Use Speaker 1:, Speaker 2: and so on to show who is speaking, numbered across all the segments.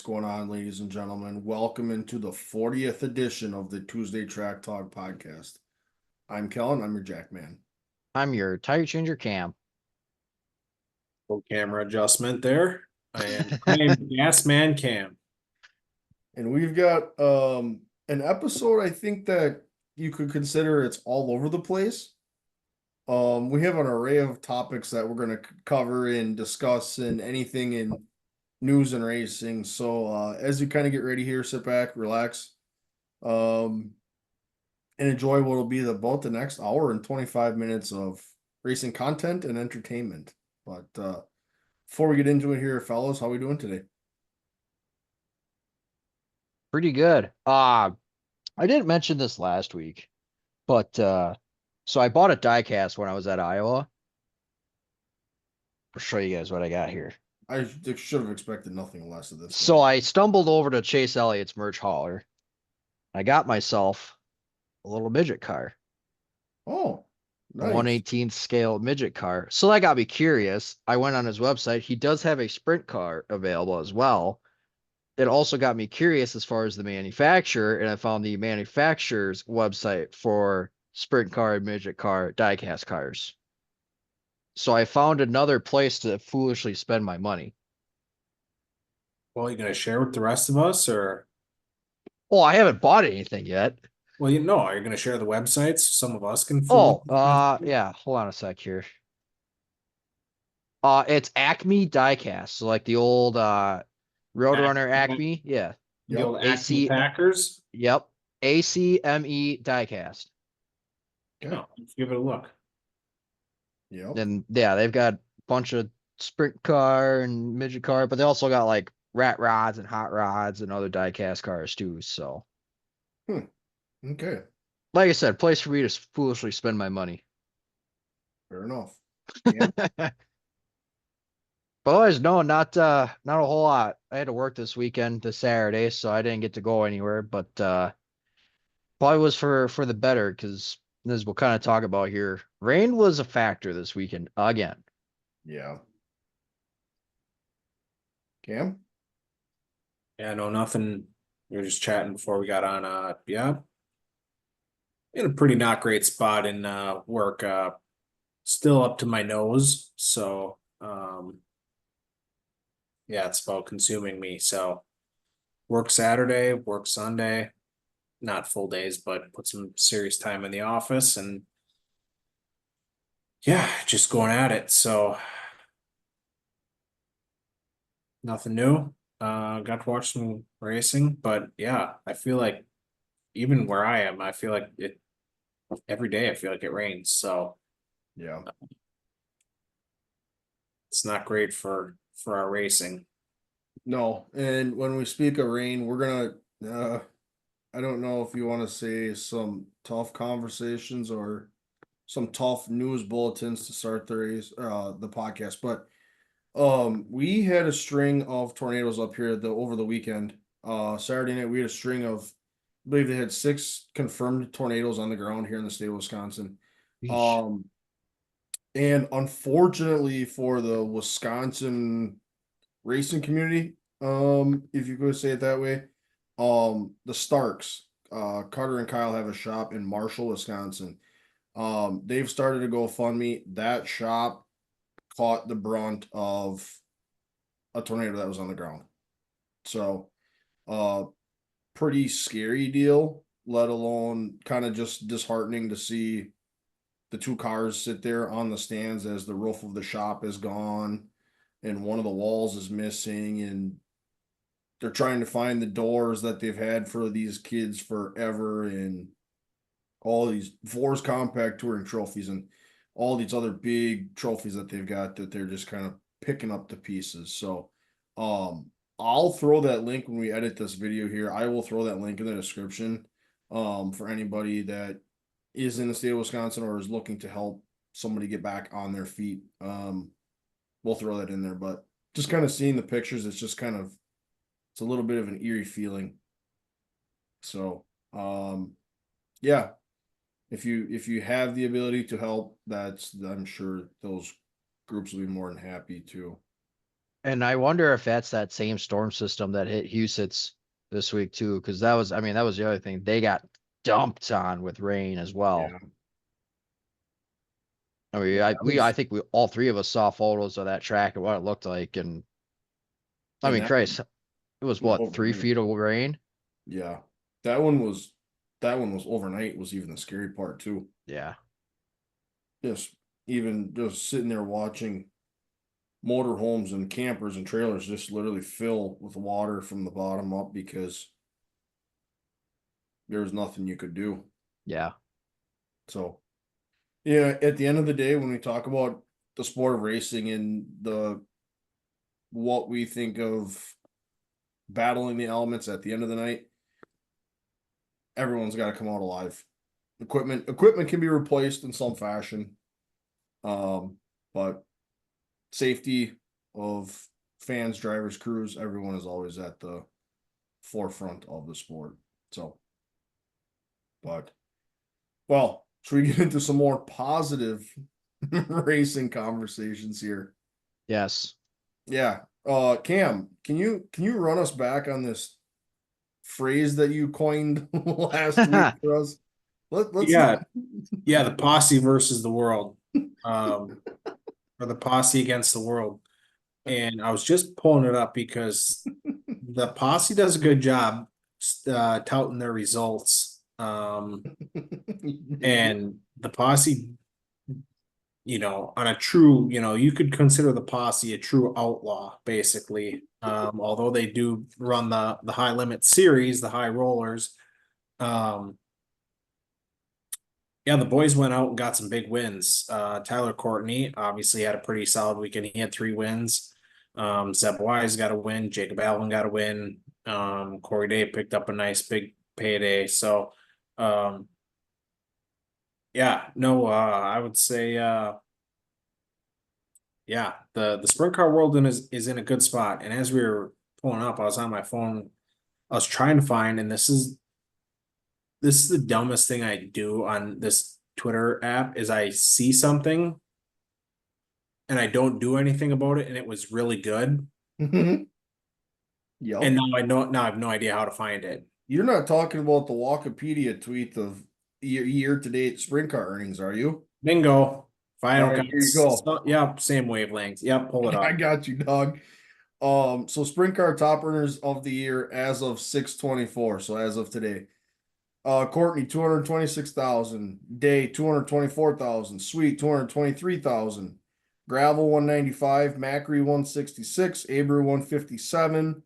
Speaker 1: going on, ladies and gentlemen? Welcome into the 40th edition of the Tuesday Track Talk podcast. I'm Kellen. I'm your Jack man.
Speaker 2: I'm your tire changer Cam.
Speaker 3: Full camera adjustment there. I am Gas Man Cam.
Speaker 1: And we've got an episode I think that you could consider it's all over the place. We have an array of topics that we're going to cover and discuss and anything in news and racing. So as you kind of get ready here, sit back, relax, and enjoy what will be about the next hour and 25 minutes of racing content and entertainment. But before we get into it here, fellas, how we doing today?
Speaker 2: Pretty good. I didn't mention this last week, but so I bought a diecast when I was at Iowa. I'll show you guys what I got here.
Speaker 1: I should have expected nothing less of this.
Speaker 2: So I stumbled over to Chase Elliott's merch hauler. I got myself a little midget car.
Speaker 1: Oh,
Speaker 2: A
Speaker 1: nice.
Speaker 2: 1/18th scale midget car. So that got me curious. I went on his website. He does have a sprint car available as well. It also got me curious as far as the manufacturer, and I found the manufacturer's website for sprint car and midget car diecast cars. So I found another place to foolishly spend my money.
Speaker 3: Well, you gonna share with the rest of us, or
Speaker 2: Oh, I haven't bought anything yet.
Speaker 3: well, are you gonna share the websites? So some of us can.
Speaker 2: Yeah. Hold on a sec here. It's Acme Diecast, so like the old Roadrunner Acme, yeah.
Speaker 3: The old Acme
Speaker 2: AC
Speaker 3: Packers.
Speaker 2: Yep, ACME Diecast.
Speaker 3: Yeah, let's give it a look.
Speaker 1: Yep.
Speaker 2: And yeah, they've got a bunch of sprint car and midget car, but they also got like rat rods and hot rods and other diecast cars too. So,
Speaker 1: Okay.
Speaker 2: like I said, place for me to foolishly spend my money.
Speaker 1: Fair enough.
Speaker 2: But otherwise, no, not a whole lot. I had to work this weekend, this Saturday, so I didn't get to go anywhere. But probably was for the better, because as we'll kind of talk about here, rain was a factor this weekend again.
Speaker 1: Yeah. Cam?
Speaker 3: Yeah, no, nothing. We were just chatting before we got on. Yeah, in a pretty not great spot in work. Still up to my nose, so yeah, it's about consuming me. So work Saturday, work Sunday, not full days, but put some serious time in the office, and yeah, just going at it. So nothing new. Got to watch some racing, but yeah, I feel like even where I am, I feel like it every day. I feel like it rains, so
Speaker 1: Yeah.
Speaker 3: it's not great for our racing.
Speaker 1: No. And when we speak of rain, we're gonna I don't know if you want to say some tough conversations or some tough news bulletins to start the podcast, but we had a string of tornadoes up here over the weekend. Saturday night we had a string of, I believe they had 6 confirmed tornadoes on the ground here in the state of Wisconsin. Um, and unfortunately for the Wisconsin racing community, if you could say it that way, the Starks, Carter and Kyle have a shop in Marshall, Wisconsin. They've started a GoFundMe. That shop caught the brunt of a tornado that was on the ground. So, pretty scary deal, let alone kind of just disheartening to see the 2 cars sit there on the stands as the roof of the shop is gone and one of the walls is missing, and they're trying to find the doors that they've had for these kids forever, and all these Force Compact Touring trophies and all these other big trophies that they've got that they're just kind of picking up the pieces. So I'll throw that link when we edit this video here. I will throw that link in the description for anybody that is in the state of Wisconsin or is looking to help somebody get back on their feet. We'll throw that in there, but just kind of seeing the pictures, it's just kind of, it's a little bit of an eerie feeling. So yeah, if you have the ability to help, I'm sure those groups will be more than happy to.
Speaker 2: And I wonder if that's that same storm system that hit Huset's this week too, because that was, I mean, that was the other thing. They got dumped on with rain as well.
Speaker 1: Yeah.
Speaker 2: I mean,
Speaker 1: Yeah, that
Speaker 2: I
Speaker 1: was,
Speaker 2: think we all three of us saw photos of that track and what it looked like, and I
Speaker 1: and
Speaker 2: mean,
Speaker 1: that
Speaker 2: Christ, it was
Speaker 1: was
Speaker 2: what, three
Speaker 1: overnight.
Speaker 2: feet of rain?
Speaker 1: Yeah. That one was overnight was even the scary part too.
Speaker 2: Yeah,
Speaker 1: Just even just sitting there watching motorhomes and campers and trailers just literally fill with water from the bottom up because there was nothing you could do.
Speaker 2: yeah,
Speaker 1: So yeah, at the end of the day, when we talk about the sport of racing and the what we think of battling the elements at the end of the night, everyone's got to come out alive. Equipment can be replaced in some fashion. But safety of fans, drivers, crews, everyone is always at the forefront of the sport. So, but well, should we get into some more positive racing conversations here?
Speaker 2: yes.
Speaker 1: Yeah. Cam, can you run us back on this phrase that you coined last week for us? Let's
Speaker 3: Yeah, yeah, the posse versus the world. Um, or the posse against the world. And I was just pulling it up because the posse does a good job touting their results. And the posse, on a true, you could consider the posse a true outlaw, basically. Although they do run the high limit series, the high rollers. Um, Yeah, the boys went out and got some big wins. Tyler Courtney obviously had a pretty solid weekend. He had 3 wins. Zeb Wise got a win. Jacob Allen got a win. Corey Day picked up a nice big payday. So, um, yeah, no, I would say, yeah, the sprint car world is in a good spot. And as we were pulling up, I was on my phone. I was trying to find, and this is the dumbest thing I do on this Twitter app is I see something and I don't do anything about it, and it was really good.
Speaker 1: Yep.
Speaker 3: And now I have no idea how to find it.
Speaker 1: You're not talking about the Wikipedia tweet of year to date sprint car earnings, are you?
Speaker 3: Bingo. Final
Speaker 1: All right, here you go.
Speaker 3: Yep, same wavelength. Yep, pull it
Speaker 1: I
Speaker 3: up.
Speaker 1: got you, dog. So sprint car top earners of the year as of 6/24, so as of today. Courtney 226,000, Day 224,000, Sweet 223,000, Gravel 195, Macri 166, Abreu 157,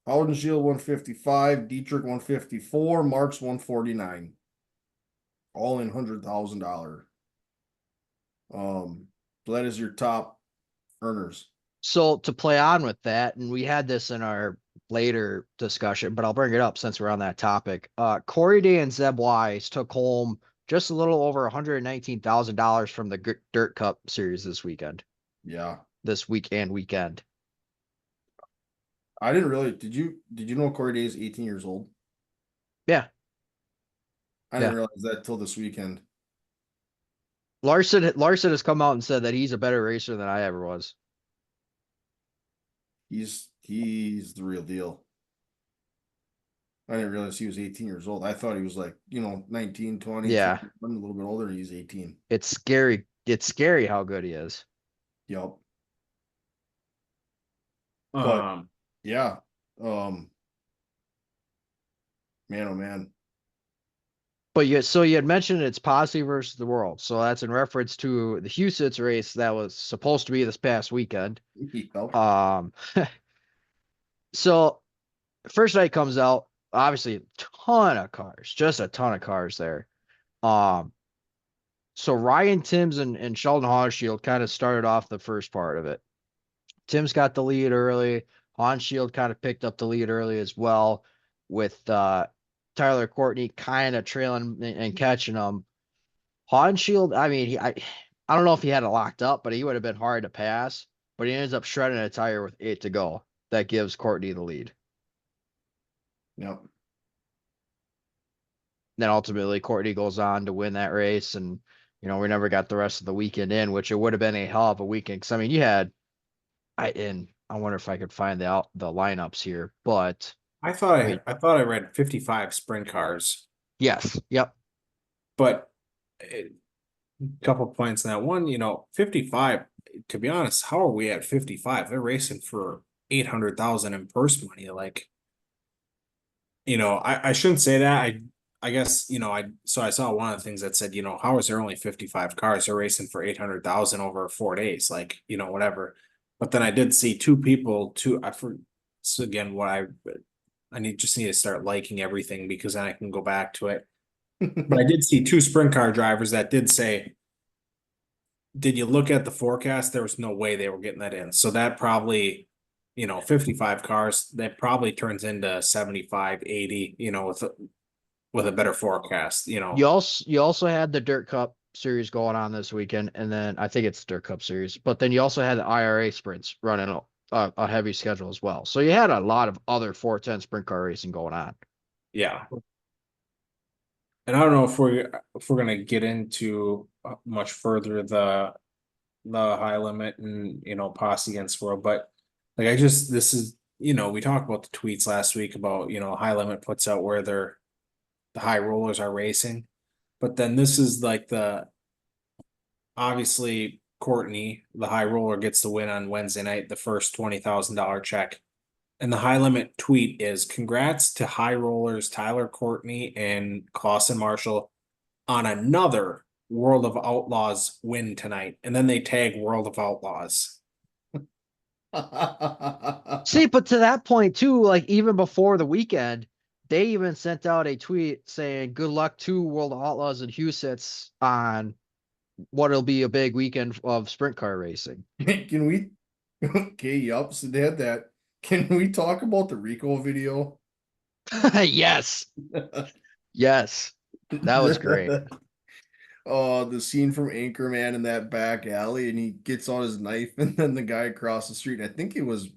Speaker 1: Haudenschild 155, Dietrich 154, Marks 149. All in $100,000. So that is your top earners.
Speaker 2: So to play on with that, and we had this in our later discussion, but I'll bring it up since we're on that topic. Corey Day and Zeb Wise took home just a little over $119,000 from the Dirt Cup series this weekend,
Speaker 1: Yeah.
Speaker 2: this week and weekend.
Speaker 1: I didn't really did you know Corey Day is 18 years old?
Speaker 2: Yeah.
Speaker 1: I didn't realize that till this weekend.
Speaker 2: Larson has come out and said that he's a better racer than I ever was.
Speaker 1: He's the real deal. I didn't realize he was 18 years old. I thought he was like, 19, 20,
Speaker 2: Yeah.
Speaker 1: 21, a little bit older, and he's 18.
Speaker 2: It's scary. It's scary how good he is.
Speaker 1: Yep. But
Speaker 3: Um,
Speaker 1: yeah. Man, oh man.
Speaker 2: But you had mentioned it's posse versus the world. So that's in reference to the Huset's race that was supposed to be this past weekend.
Speaker 1: Yep.
Speaker 2: So first night comes out, obviously a ton of cars, just a ton of cars there. So Ryan Timms and Sheldon Hauschild kind of started off the first part of it. Timms got the lead early. Hauschild kind of picked up the lead early as well, with Tyler Courtney kind of trailing and catching him. Hauschild, I mean, I don't know if he had it locked up, but he would have been hard to pass. But he ends up shredding a tire with 8 to go. That gives Courtney the lead.
Speaker 1: Yep.
Speaker 2: Then ultimately Courtney goes on to win that race, and we never got the rest of the weekend in, which it would have been a hell of a weekend. Because I mean, you had, I wonder if I could find the lineups here, but
Speaker 3: I thought
Speaker 2: wait,
Speaker 3: I thought I read 55 sprint cars,
Speaker 2: yes, yep.
Speaker 3: but a couple points in that one, 55, to be honest, how are we at 55? They're racing for 800,000 in purse money. Like, I shouldn't say that. I guess, so I saw one of the things that said, how is there only 55 cars? They're racing for 800,000 over 4 days, like, whatever. But then I did see two people, so again, just need to start liking everything because then I can go back to it. But I did see two sprint car drivers that did say, did you look at the forecast? There was no way they were getting that in. So that probably, 55 cars, that probably turns into 75, 80, with a better forecast,
Speaker 2: You also had the Dirt Cup series going on this weekend, and then I think it's Dirt Cup series, but then you also had the IRA sprints running a heavy schedule as well. So you had a lot of other 410 sprint car racing going on.
Speaker 3: Yeah. And I don't know if we're gonna get into much further the high limit and posse against world, but like this is we talked about the tweets last week about high limit puts out where the high rollers are racing, but then this is like obviously Courtney, the high roller, gets the win on Wednesday night, the first $20,000 check. And the high limit tweet is congrats to high rollers Tyler Courtney and Clausen Marshall on another World of Outlaws win tonight. And then they tag World of Outlaws.
Speaker 2: See, but to that point too, like even before the weekend, they even sent out a tweet saying good luck to World of Outlaws and Husets on what'll be a big weekend of sprint car racing.
Speaker 1: Can we? Okay, yup. So they had that. Can we talk about the Rico video?
Speaker 2: Yes. Yes. That was great.
Speaker 1: The scene from Anchorman in that back alley, and he gets on his knife, and then the guy across the street, and I think it was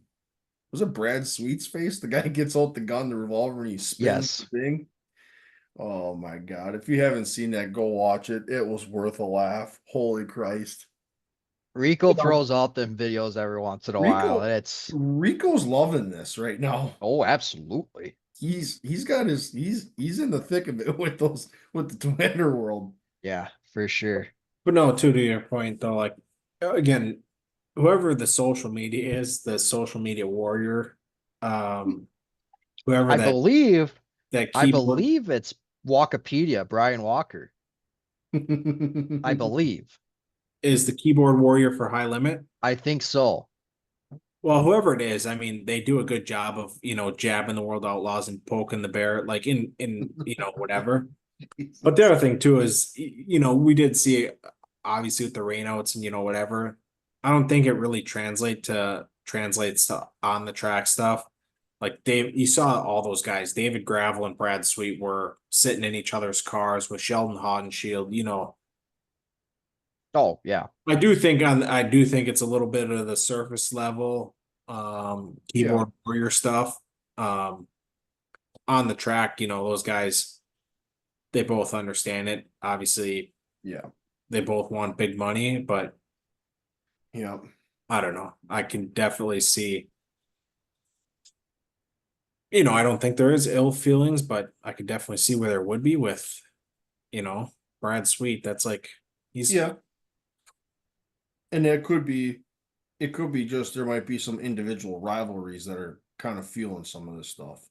Speaker 1: it Brad Sweet's face? The guy gets out the gun, the revolver, and he spins
Speaker 2: Yes.
Speaker 1: the thing. Oh my God. If you haven't seen that, go watch it. It was worth a laugh. Holy Christ.
Speaker 2: Rico throws out them videos every once in a while. And
Speaker 1: Rico's loving this right now.
Speaker 2: oh, absolutely.
Speaker 1: He's in the thick of it with the Twitter world.
Speaker 2: Yeah, for sure.
Speaker 3: But no, to your point though, like again, whoever the social media is, the social media warrior, whoever
Speaker 2: I
Speaker 3: that
Speaker 2: believe
Speaker 3: keyboard
Speaker 2: it's Walkipedia, Brian Walker. I believe.
Speaker 3: is the keyboard warrior for high limit.
Speaker 2: I think so.
Speaker 3: Well, whoever it is, I mean, they do a good job of, jabbing the World Outlaws and poking the bear, like in whatever. But the other thing too is, we did see obviously with the rainouts and whatever. I don't think it really translates to on the track stuff. Like you saw all those guys, David Gravel and Brad Sweet were sitting in each other's cars with Sheldon Haudenshield.
Speaker 2: Oh, yeah.
Speaker 3: I do think it's a little bit of the surface level keyboard warrior stuff. On the track, those guys, they both understand it. Obviously,
Speaker 1: Yeah.
Speaker 3: they both want big money, but
Speaker 1: Yeah.
Speaker 3: I don't know. I can definitely see, I don't think there is ill feelings, but I could definitely see where there would be with, Brad Sweet. That's like he's
Speaker 1: Yeah. And it could be just there might be some individual rivalries that are kind of fueling some of this stuff.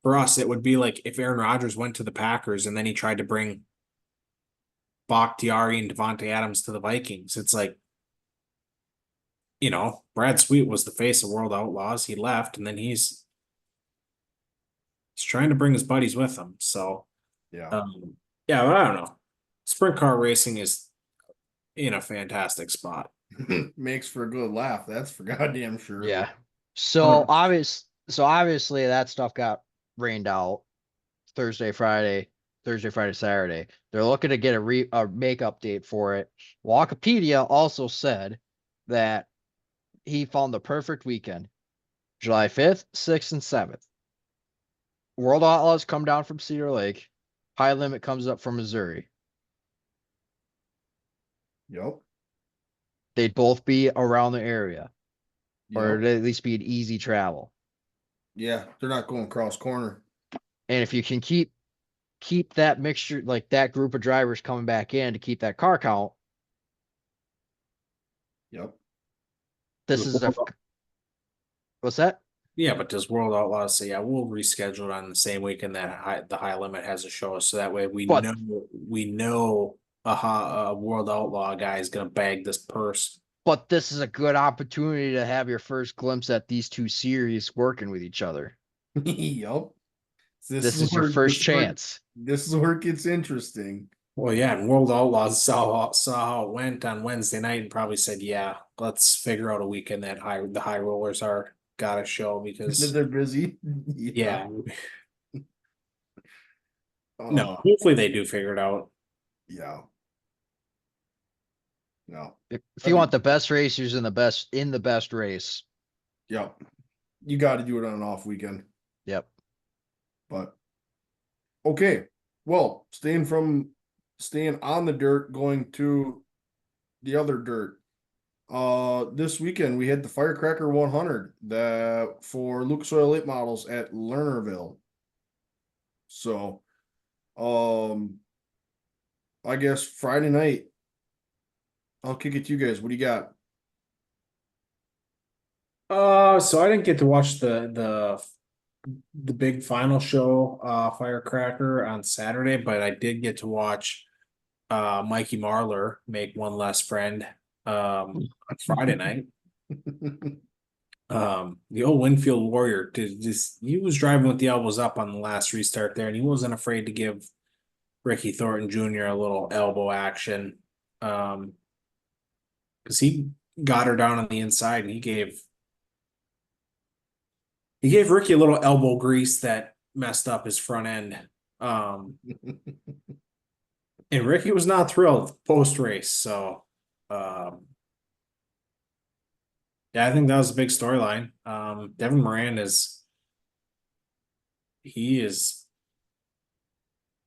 Speaker 3: For us, it would be like if Aaron Rodgers went to the Packers and then he tried to bring Bakhtiari and Devontae Adams to the Vikings. It's like, Brad Sweet was the face of World Outlaws. He left, and then he's trying to bring his buddies with him. So,
Speaker 1: Yeah.
Speaker 3: yeah, but I don't know. Sprint car racing is in a fantastic spot.
Speaker 1: Makes for a good laugh. That's for goddamn sure.
Speaker 2: Yeah. So obviously that stuff got rained out Thursday, Friday, Saturday. They're looking to get a make update for it. Wikipedia also said that he found the perfect weekend. July 5th, 6th, and 7th. World Outlaws come down from Cedar Lake. High Limit comes up from Missouri.
Speaker 1: Yep.
Speaker 2: They'd both be around the area. or
Speaker 1: Yep.
Speaker 2: it'd at least be an easy travel.
Speaker 1: Yeah, they're not going cross corner.
Speaker 2: And if you can keep that mixture, like that group of drivers coming back in to keep that car count,
Speaker 1: Yep.
Speaker 2: this is a what's that?
Speaker 3: Yeah, but does World Outlaws say, yeah, we'll reschedule it on the same weekend that the high limit has a show, so that way
Speaker 2: But
Speaker 3: we know a World Outlaw guy is gonna bag this purse.
Speaker 2: but this is a good opportunity to have your first glimpse at these two series working with each other.
Speaker 1: Yep.
Speaker 2: This is your first chance.
Speaker 1: This is where it gets interesting.
Speaker 3: Well, yeah, and World Outlaws saw how it went on Wednesday night and probably said, yeah, let's figure out a weekend that the high rollers are got a show because
Speaker 1: They're busy.
Speaker 3: yeah.
Speaker 1: Uh,
Speaker 3: No, hopefully they do figure it out.
Speaker 1: Yeah. No.
Speaker 2: If you want the best racers in the best race.
Speaker 1: Yep. You got to do it on an off weekend.
Speaker 2: Yep.
Speaker 1: But okay. Well, staying on the dirt, going to the other dirt. This weekend we had the Firecracker 100 that for Lucas Oil late models at Lernerville. So, I guess Friday night. I'll kick it to you guys. What do you got?
Speaker 3: So I didn't get to watch the big final show, Firecracker on Saturday, but I did get to watch Mikey Marlar make one less friend on Friday night. The old Winfield Warrior he was driving with the elbows up on the last restart there, and he wasn't afraid to give Ricky Thornton Jr. a little elbow action. Because he got her down on the inside and he gave Ricky a little elbow grease that messed up his front end. And Ricky was not thrilled post race. So, yeah, I think that was a big storyline. Devin Moran that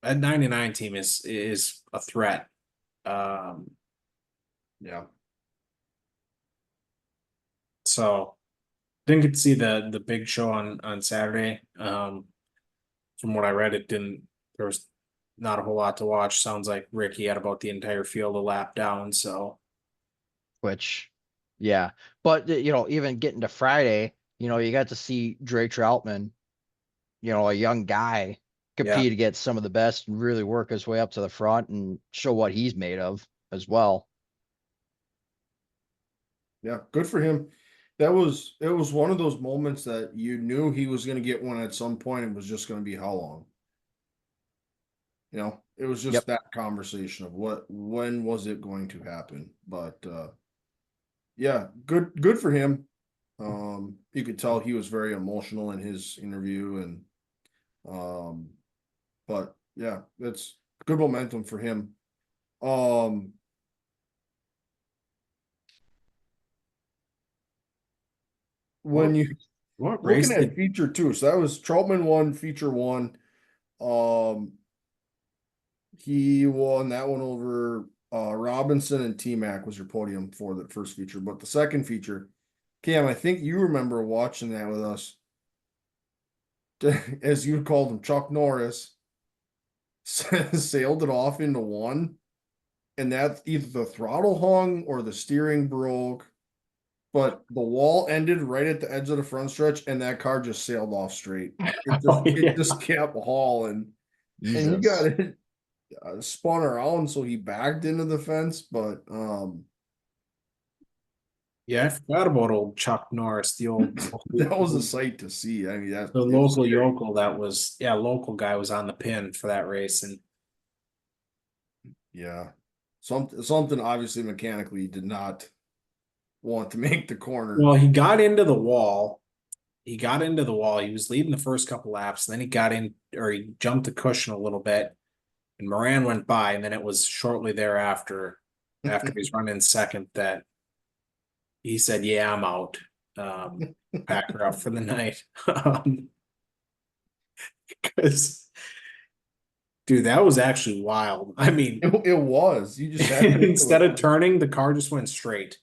Speaker 3: 99 team is a threat.
Speaker 1: Yeah.
Speaker 3: So didn't get to see the big show on Saturday. From what I read, there was not a whole lot to watch. Sounds like Ricky had about the entire field a lap down. So,
Speaker 2: Which, yeah. But even getting to Friday, you got to see Drake Troutman, a young guy compete against some of the best and really work his way up to the front and show what he's made of as well.
Speaker 1: Yeah, good for him. It was one of those moments that you knew he was going to get one at some point. It was just going to be how long. It was just that conversation of when was it going to happen? But yeah, good for him. You could tell he was very emotional in his interview but yeah, that's good momentum for him. When you looking at feature two, so that was Troutman won feature one. He won that one over Robinson and T-Mac was your podium for the first feature, but the second feature, Cam, I think you remember watching that with us. As you called him, Chuck Norris sailed it off into one, and that's either the throttle hung or the steering broke. But the wall ended right at the edge of the front stretch, and that car just sailed off straight. It just kept hauling, and he got it spun around, so he backed into the fence. But
Speaker 3: yeah, I forgot about old Chuck Norris, the old
Speaker 1: that was a sight to see. I mean, that's
Speaker 3: the local yokel local guy was on the pin for that race, and
Speaker 1: yeah, something obviously mechanically did not want to make the corner.
Speaker 3: Well, he got into the wall. He was leading the first couple laps, and then he got in, or he jumped the cushion a little bit, and Moran went by, and then it was shortly thereafter, after he's running second, that he said, "Yeah, I'm out. Pack her up for the night." Because, dude, that was actually wild. I mean,
Speaker 1: it was. You just had
Speaker 3: instead of turning, the car just went straight.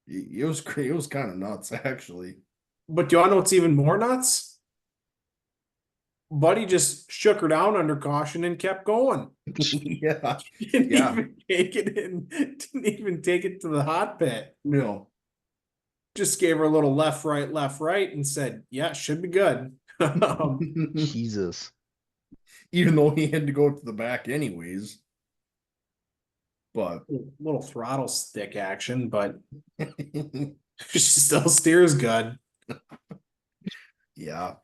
Speaker 1: It was great. It was kind of nuts, actually.
Speaker 3: But do you all know what's even more nuts? Buddy just shook her down under caution and kept going.
Speaker 1: Yeah,
Speaker 3: Didn't
Speaker 1: yeah.
Speaker 3: even take it in. Didn't even take it to the hot pit.
Speaker 1: No.
Speaker 3: Just gave her a little left, right, and said, "Yeah, should be good."
Speaker 2: Jesus.
Speaker 1: Even though he had to go to the back anyways. But
Speaker 3: Little throttle stick action, but she still steers good.
Speaker 1: yeah.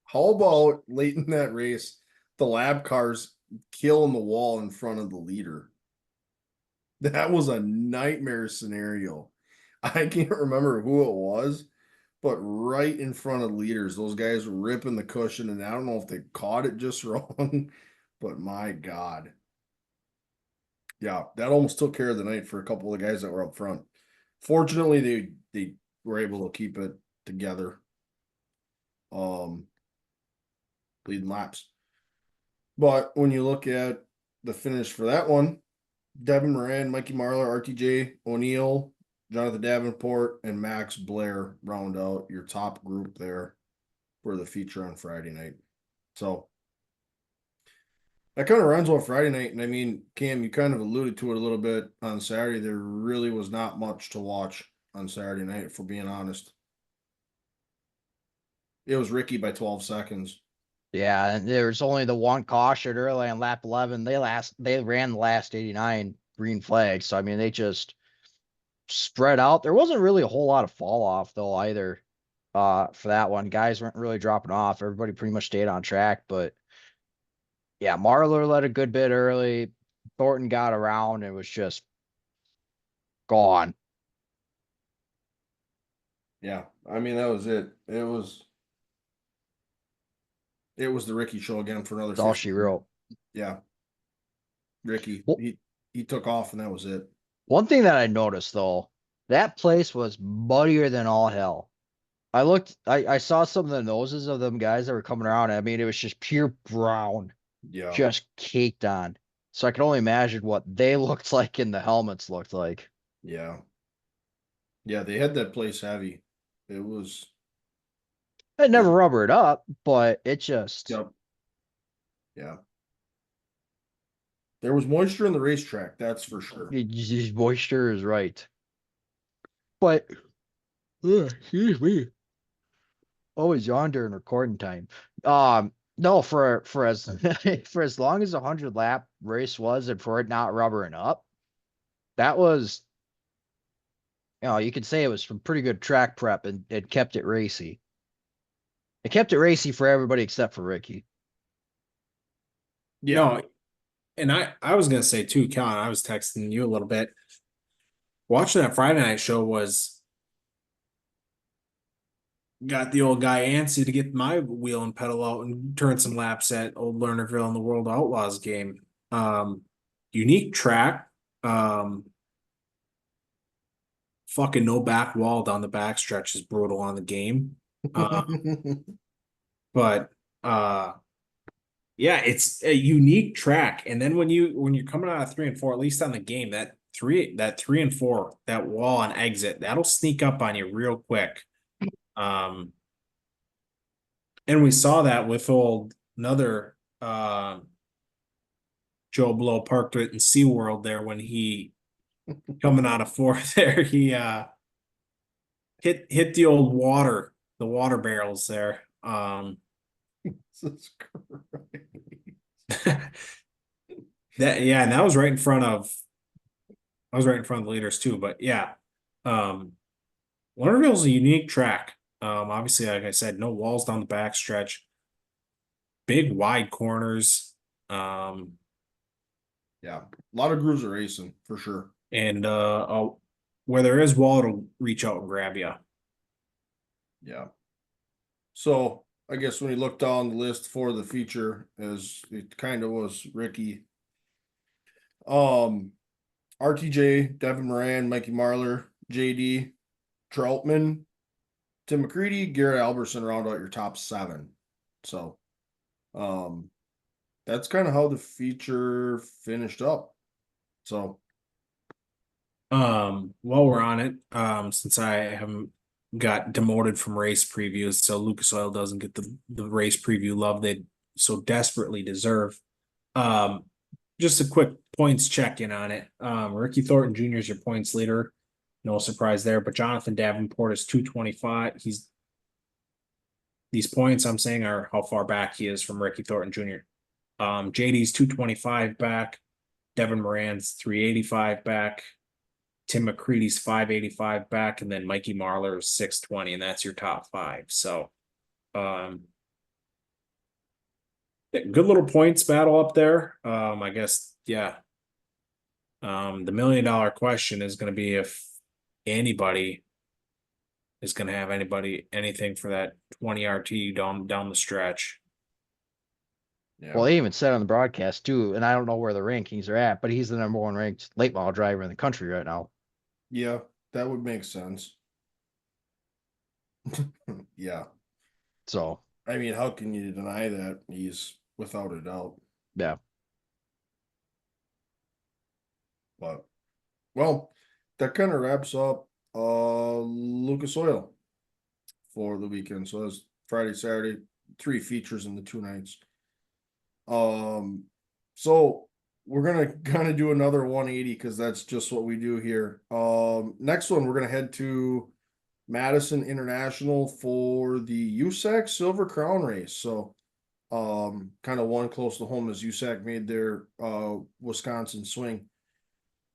Speaker 1: How about late in that race, the lab cars killing the wall in front of the leader? That was a nightmare scenario. I can't remember who it was, but right in front of leaders, those guys were ripping the cushion, and I don't know if they caught it just wrong, but my God. Yeah, that almost took care of the night for a couple of guys that were up front. Fortunately, they were able to keep it together. Leading laps. But when you look at the finish for that one, Devin Moran, Mikey Marlar, RTJ O'Neill, Jonathan Davenport, and Max Blair round out your top group there for the feature on Friday night. So that kind of runs off Friday night. And I mean, Cam, you kind of alluded to it a little bit on Saturday. There really was not much to watch on Saturday night, if we're being honest. It was Ricky by 12 seconds.
Speaker 2: Yeah, and there's only the one caution early on lap 11. They ran the last 89 green flags. So I mean, they just spread out. There wasn't really a whole lot of fall off though either. For that one, guys weren't really dropping off. Everybody pretty much stayed on track. But yeah, Marlar led a good bit early. Thornton got around and was just gone.
Speaker 1: Yeah, I mean that was it. It was the Ricky show again for another
Speaker 2: That's all
Speaker 1: 50.
Speaker 2: she wrote.
Speaker 1: Yeah. Ricky,
Speaker 2: Well,
Speaker 1: he took off and that was it.
Speaker 2: one thing that I noticed though, that place was muddier than all hell. I saw some of the noses of them guys that were coming around. I mean, it was just pure brown,
Speaker 1: Yeah.
Speaker 2: just caked on. So I can only imagine what they looked like and the helmets looked like.
Speaker 1: Yeah. Yeah, they had that place heavy. It was
Speaker 2: It never rubbered up, but it just
Speaker 1: yep. Yeah. There was moisture in the racetrack, that's for sure.
Speaker 2: moisture is right. But excuse me. Always yawn during recording time. No, for as for as long as a 100 lap race was, and for it not rubbering up, that was, you could say it was from pretty good track prep, and it kept it racy. It kept it racy for everybody except for Ricky.
Speaker 1: Yeah.
Speaker 3: No, and I was gonna say too, Kellen, I was texting you a little bit. Watching that Friday night show was got the old guy antsy to get my wheel and pedal out and turn some laps at Old Lernerville in the World Outlaws game. Unique track. Fucking no back wall down the backstretch is brutal on the game. But yeah, it's a unique track. And then when you're coming out of 3 and 4, at least on the game, that 3 and 4, that wall on exit, that'll sneak up on you real quick. And we saw that with another Joe Blow parked it in SeaWorld there when he coming out of 4 there, he hit the old the water barrels there.
Speaker 1: Jesus
Speaker 3: And that was right in front of the leaders too. But yeah, Lernerville's a unique track. Obviously, like I said, no walls down the backstretch, big wide corners.
Speaker 1: Yeah. A lot of grooves are racing for sure.
Speaker 3: And where there is wall, it'll reach out and grab you.
Speaker 1: Yeah. So I guess when you look down the list for the feature, as it kind of was Ricky, RTJ, Devin Moran, Mikey Marlar, JD, Troutman, Tim McCready, Garrett Alberson round out your top 7. So that's kind of how the feature finished up. So
Speaker 3: While we're on it, since I haven't got demoted from race previews, so Lucas Oil doesn't get the race preview love they so desperately deserve. Um, just a quick points check in on it. Ricky Thornton Jr. is your points leader. No surprise there, but Jonathan Davenport is 225. These points I'm saying are how far back he is from Ricky Thornton Jr. JD's 225 back. Devin Moran's 385 back. Tim McCready's 585 back, and then Mikey Marler is 620, and that's your top five. So good little points battle up there. I guess, yeah. The $1 million question is going to be if anybody is going to have anything for that 20 RT down the stretch.
Speaker 1: yeah,
Speaker 2: Well, they even said on the broadcast too, and I don't know where the rankings are at, but he's the number one ranked late model driver in the country right now.
Speaker 1: yeah, that would make sense. Yeah,
Speaker 2: So
Speaker 1: I mean, how can you deny that? He's without a doubt.
Speaker 2: yeah.
Speaker 1: But well, that kind of wraps up Lucas Oil for the weekend. So that's Friday, Saturday, 3 features in the 2 nights. So we're gonna kind of do another 180 because that's just what we do here. Next one we're gonna head to Madison International for the USAC Silver Crown race. So kind of one close to home as USAC made their Wisconsin swing.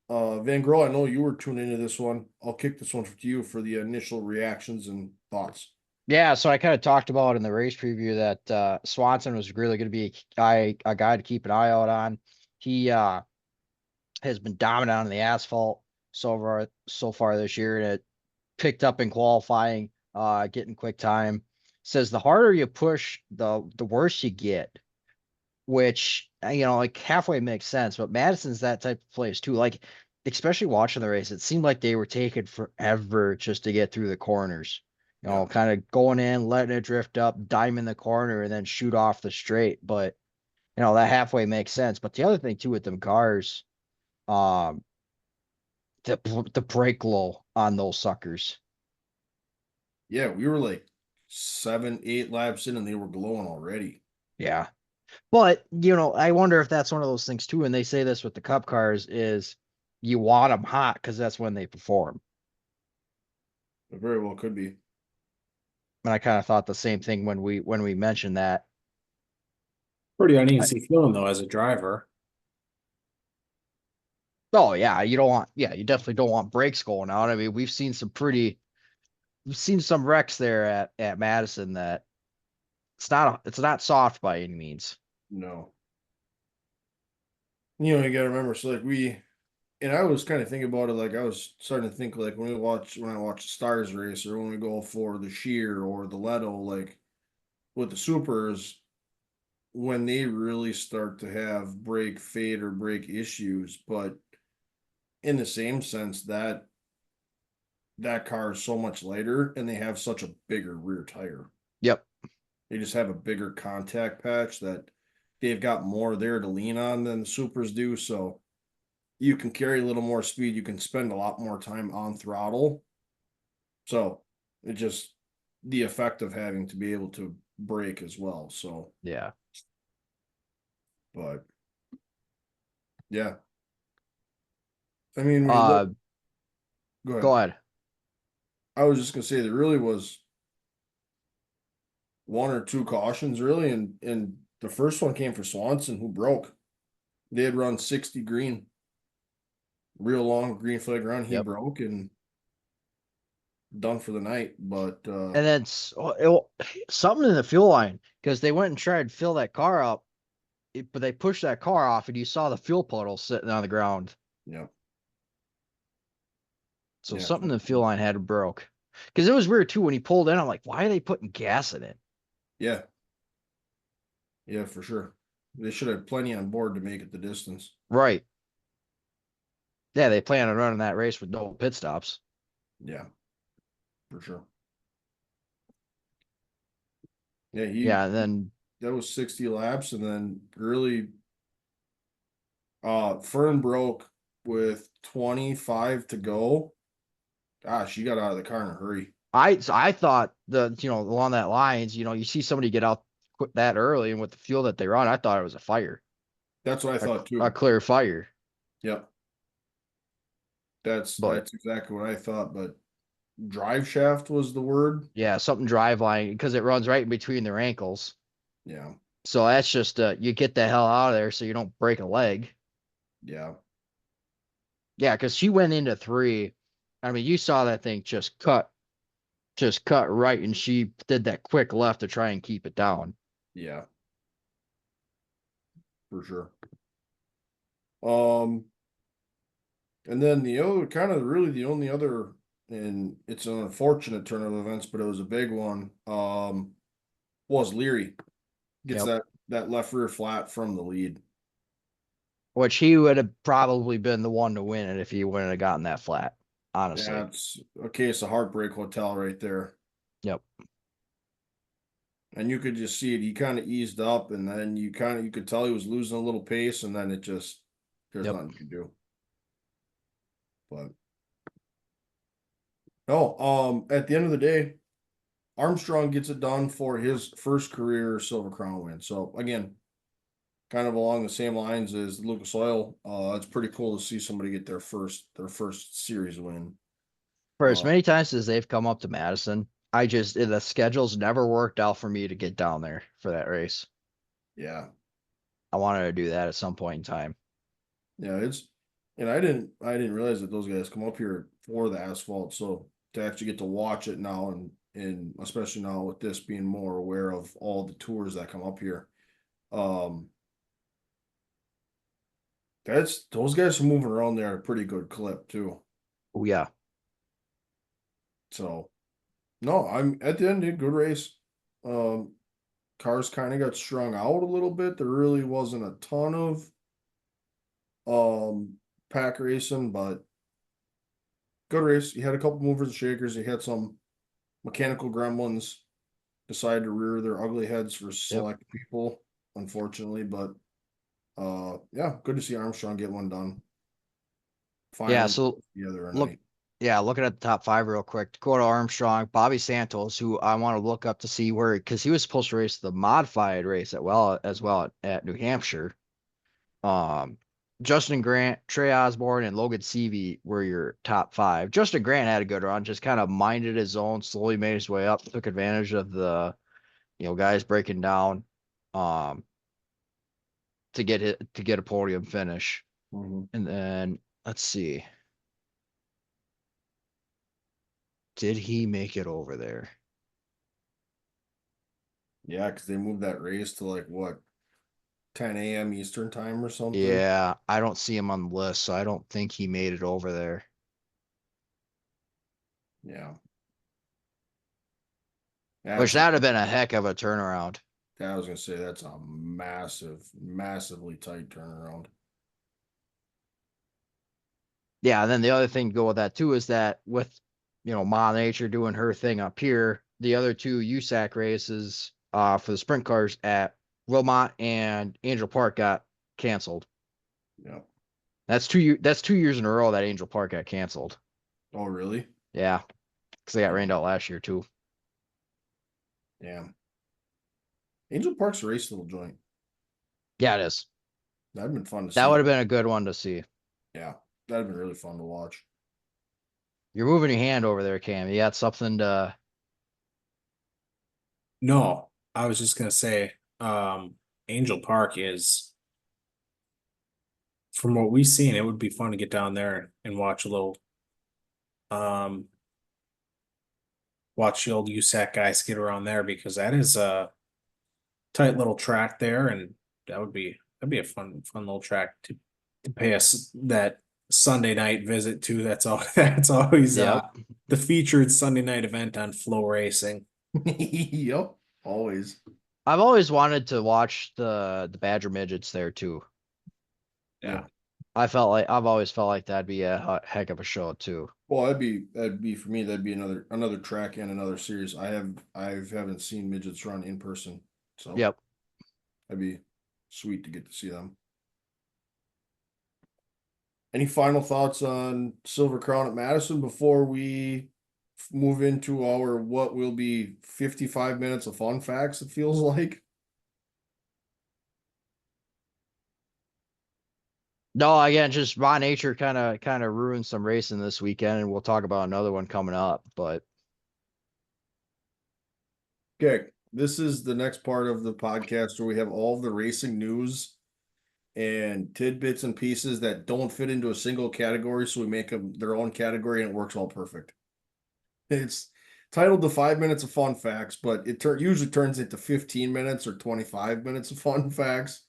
Speaker 1: Van Grohl, I know you were tuned into this one. I'll kick this one to you for the initial reactions and thoughts.
Speaker 2: Yeah, so I kind of talked about in the race preview that Swanson was really going to be a guy to keep an eye out on. He has been dominant on the asphalt so far this year, and it picked up in qualifying, getting quick time. Says the harder you push, the worse you get, which like halfway makes sense. But Madison's that type of place too. Like, especially watching the race, it seemed like they were taking forever just to get through the corners.
Speaker 1: Yeah.
Speaker 2: Kind of going in, letting it drift up, diming the corner, and then shoot off the straight. But that halfway makes sense. But the other thing too with them cars, um, the brake low on those suckers.
Speaker 1: Yeah, we were like 7, 8 laps in and they were glowing already.
Speaker 2: Yeah. But, I wonder if that's one of those things too. And they say this with the cup cars is you want them hot because that's when they perform.
Speaker 1: It very well could be.
Speaker 2: And I kind of thought the same thing when we mentioned that.
Speaker 3: Pretty uneasy feeling though as a driver.
Speaker 2: Oh yeah, you definitely don't want brakes going out. I mean, we've seen some wrecks there at Madison that it's not soft by any means.
Speaker 1: No. You gotta remember, so like and I was kind of thinking about it, like I was starting to think like when I watch the Stars race or when we go for the Sheer or the Leto, like with the supers, when they really start to have brake fade or brake issues, but in the same sense that car is so much lighter and they have such a bigger rear tire.
Speaker 2: Yep.
Speaker 1: They just have a bigger contact patch that they've got more there to lean on than the supers do. So you can carry a little more speed. You can spend a lot more time on throttle. So it just the effect of having to be able to brake as well. So
Speaker 2: Yeah.
Speaker 1: but yeah. I mean, when you look, go ahead.
Speaker 2: Go ahead.
Speaker 1: I was just gonna say there really was 1 or 2 cautions really, and the first one came for Swanson who broke. They had run 60 green, real long green flag run. He
Speaker 2: Yep.
Speaker 1: broke and done for the night. But
Speaker 2: And then something in the fuel line because they went and tried to fill that car up, but they pushed that car off, and you saw the fuel puddle sitting on the ground.
Speaker 1: yeah.
Speaker 2: So
Speaker 1: Yeah.
Speaker 2: something in the fuel line had broke. Because it was weird too when he pulled in. I'm like, why are they putting gas in it?
Speaker 1: Yeah. Yeah, for sure. They should have plenty on board to make it the distance.
Speaker 2: Right. Yeah, they plan on running that race with no pit stops.
Speaker 1: Yeah, for sure. Yeah,
Speaker 2: Yeah, and then
Speaker 1: was 60 laps, and then really Fern broke with 25 to go. Gosh, you got out of the car in a hurry.
Speaker 2: I thought along that lines, you see somebody get out that early and with the fuel that they run, I thought it was a fire,
Speaker 1: That's what I thought
Speaker 2: a
Speaker 1: too.
Speaker 2: clear fire.
Speaker 1: Yep. That's
Speaker 2: But
Speaker 1: exactly what I thought, but drive shaft was the word.
Speaker 2: yeah, something drive line because it runs right in between their ankles.
Speaker 1: Yeah.
Speaker 2: So that's just you get the hell out of there so you don't break a leg.
Speaker 1: Yeah.
Speaker 2: Yeah, because she went into 3. I mean, you saw that thing just cut right, and she did that quick left to try and keep it down.
Speaker 1: Yeah. For sure. Um, and then the other kind of really the only other, and it's an unfortunate turn of events, but it was a big one. Was Leary gets
Speaker 2: Yep.
Speaker 1: that left rear flat from the lead.
Speaker 2: Which he would have probably been the one to win it if he wouldn't have gotten that flat. Honestly.
Speaker 1: Yeah, it's a case of heartbreak hotel right there.
Speaker 2: Yep.
Speaker 1: And you could just see it. He kind of eased up, and then you could tell he was losing a little pace, and then there's
Speaker 2: Yep.
Speaker 1: nothing you can do. But no, at the end of the day, Armstrong gets it done for his first career Silver Crown win. So again, kind of along the same lines as Lucas Oil. It's pretty cool to see somebody get their first series win.
Speaker 2: For as many times as they've come up to Madison, the schedule's never worked out for me to get down there for that race.
Speaker 1: Yeah.
Speaker 2: I wanted to do that at some point in time.
Speaker 1: Yeah, and I didn't realize that those guys come up here for the asphalt. So to actually get to watch it now, and especially now with this being more aware of all the tours that come up here, those guys are moving around there at a pretty good clip too.
Speaker 2: Oh yeah.
Speaker 1: So no, I'm at the end, good race. Cars kind of got strung out a little bit. There really wasn't a ton of pack racing, but good race. You had a couple movers and shakers. You had some mechanical gremlins decide to rear their ugly heads for select people, unfortunately. But yeah, good to see Armstrong get one done. Finally,
Speaker 2: Yeah, so
Speaker 1: the other
Speaker 2: look,
Speaker 1: night.
Speaker 2: yeah, looking at the top 5 real quick. Dakota Armstrong, Bobby Santos, who I want to look up to see where, because he was supposed to race the modified race as well at New Hampshire. Justin Grant, Trey Osborne, and Logan Seavey were your top 5. Justin Grant had a good run, just kind of minded his own, slowly made his way up, took advantage of the guys breaking down to get a podium finish.
Speaker 1: Mm-hmm.
Speaker 2: And then let's see. Did he make it over there?
Speaker 1: Yeah, because they moved that race to like what, 10 a.m. Eastern time or something.
Speaker 2: Yeah, I don't see him on the list, so I don't think he made it over there.
Speaker 1: Yeah.
Speaker 2: Which that'd have been a heck of a turnaround.
Speaker 1: I was gonna say that's a massively tight turnaround.
Speaker 2: Yeah, and then the other thing to go with that too is that with Ma Nature doing her thing up here, the other 2 USAC races for the sprint cars at Wilmot and Angel Park got canceled.
Speaker 1: Yeah.
Speaker 2: That's 2 years in a row that Angel Park got canceled.
Speaker 1: Oh, really?
Speaker 2: Yeah, because they got rained out last year too.
Speaker 1: Yeah. Angel Park's a race little joint.
Speaker 2: Yeah, it is.
Speaker 1: That'd been fun to see.
Speaker 2: That would have been a good one to see.
Speaker 1: Yeah, that'd been really fun to watch.
Speaker 2: You're moving your hand over there, Cam. You got something to?
Speaker 3: No, I was just gonna say, Angel Park is, from what we've seen, it would be fun to get down there and watch a little, watch the old USAC guys get around there, because that is a tight little track there, and that'd be a fun little track to pay us that Sunday night visit to. That's all. That's always
Speaker 2: Yep.
Speaker 3: the featured Sunday night event on Flow Racing.
Speaker 1: Yep, always.
Speaker 2: I've always wanted to watch the Badger midgets there too.
Speaker 3: Yeah.
Speaker 2: I've always felt like that'd be a heck of a show too.
Speaker 1: Well, that'd be for me. That'd be another track and another series. I haven't seen midgets run in person. So
Speaker 2: Yep.
Speaker 1: That'd be sweet to get to see them. Any final thoughts on Silver Crown at Madison before we move into our what will be 55 minutes of fun facts, it feels like?
Speaker 2: No, again, just raw nature kind of ruined some racing this weekend, and we'll talk about another one coming up. But
Speaker 1: Okay, this is the next part of the podcast where we have all of the racing news and tidbits and pieces that don't fit into a single category, so we make them their own category and it works all perfect. It's titled the 5 minutes of fun facts, but it usually turns into 15 minutes or 25 minutes of fun facts.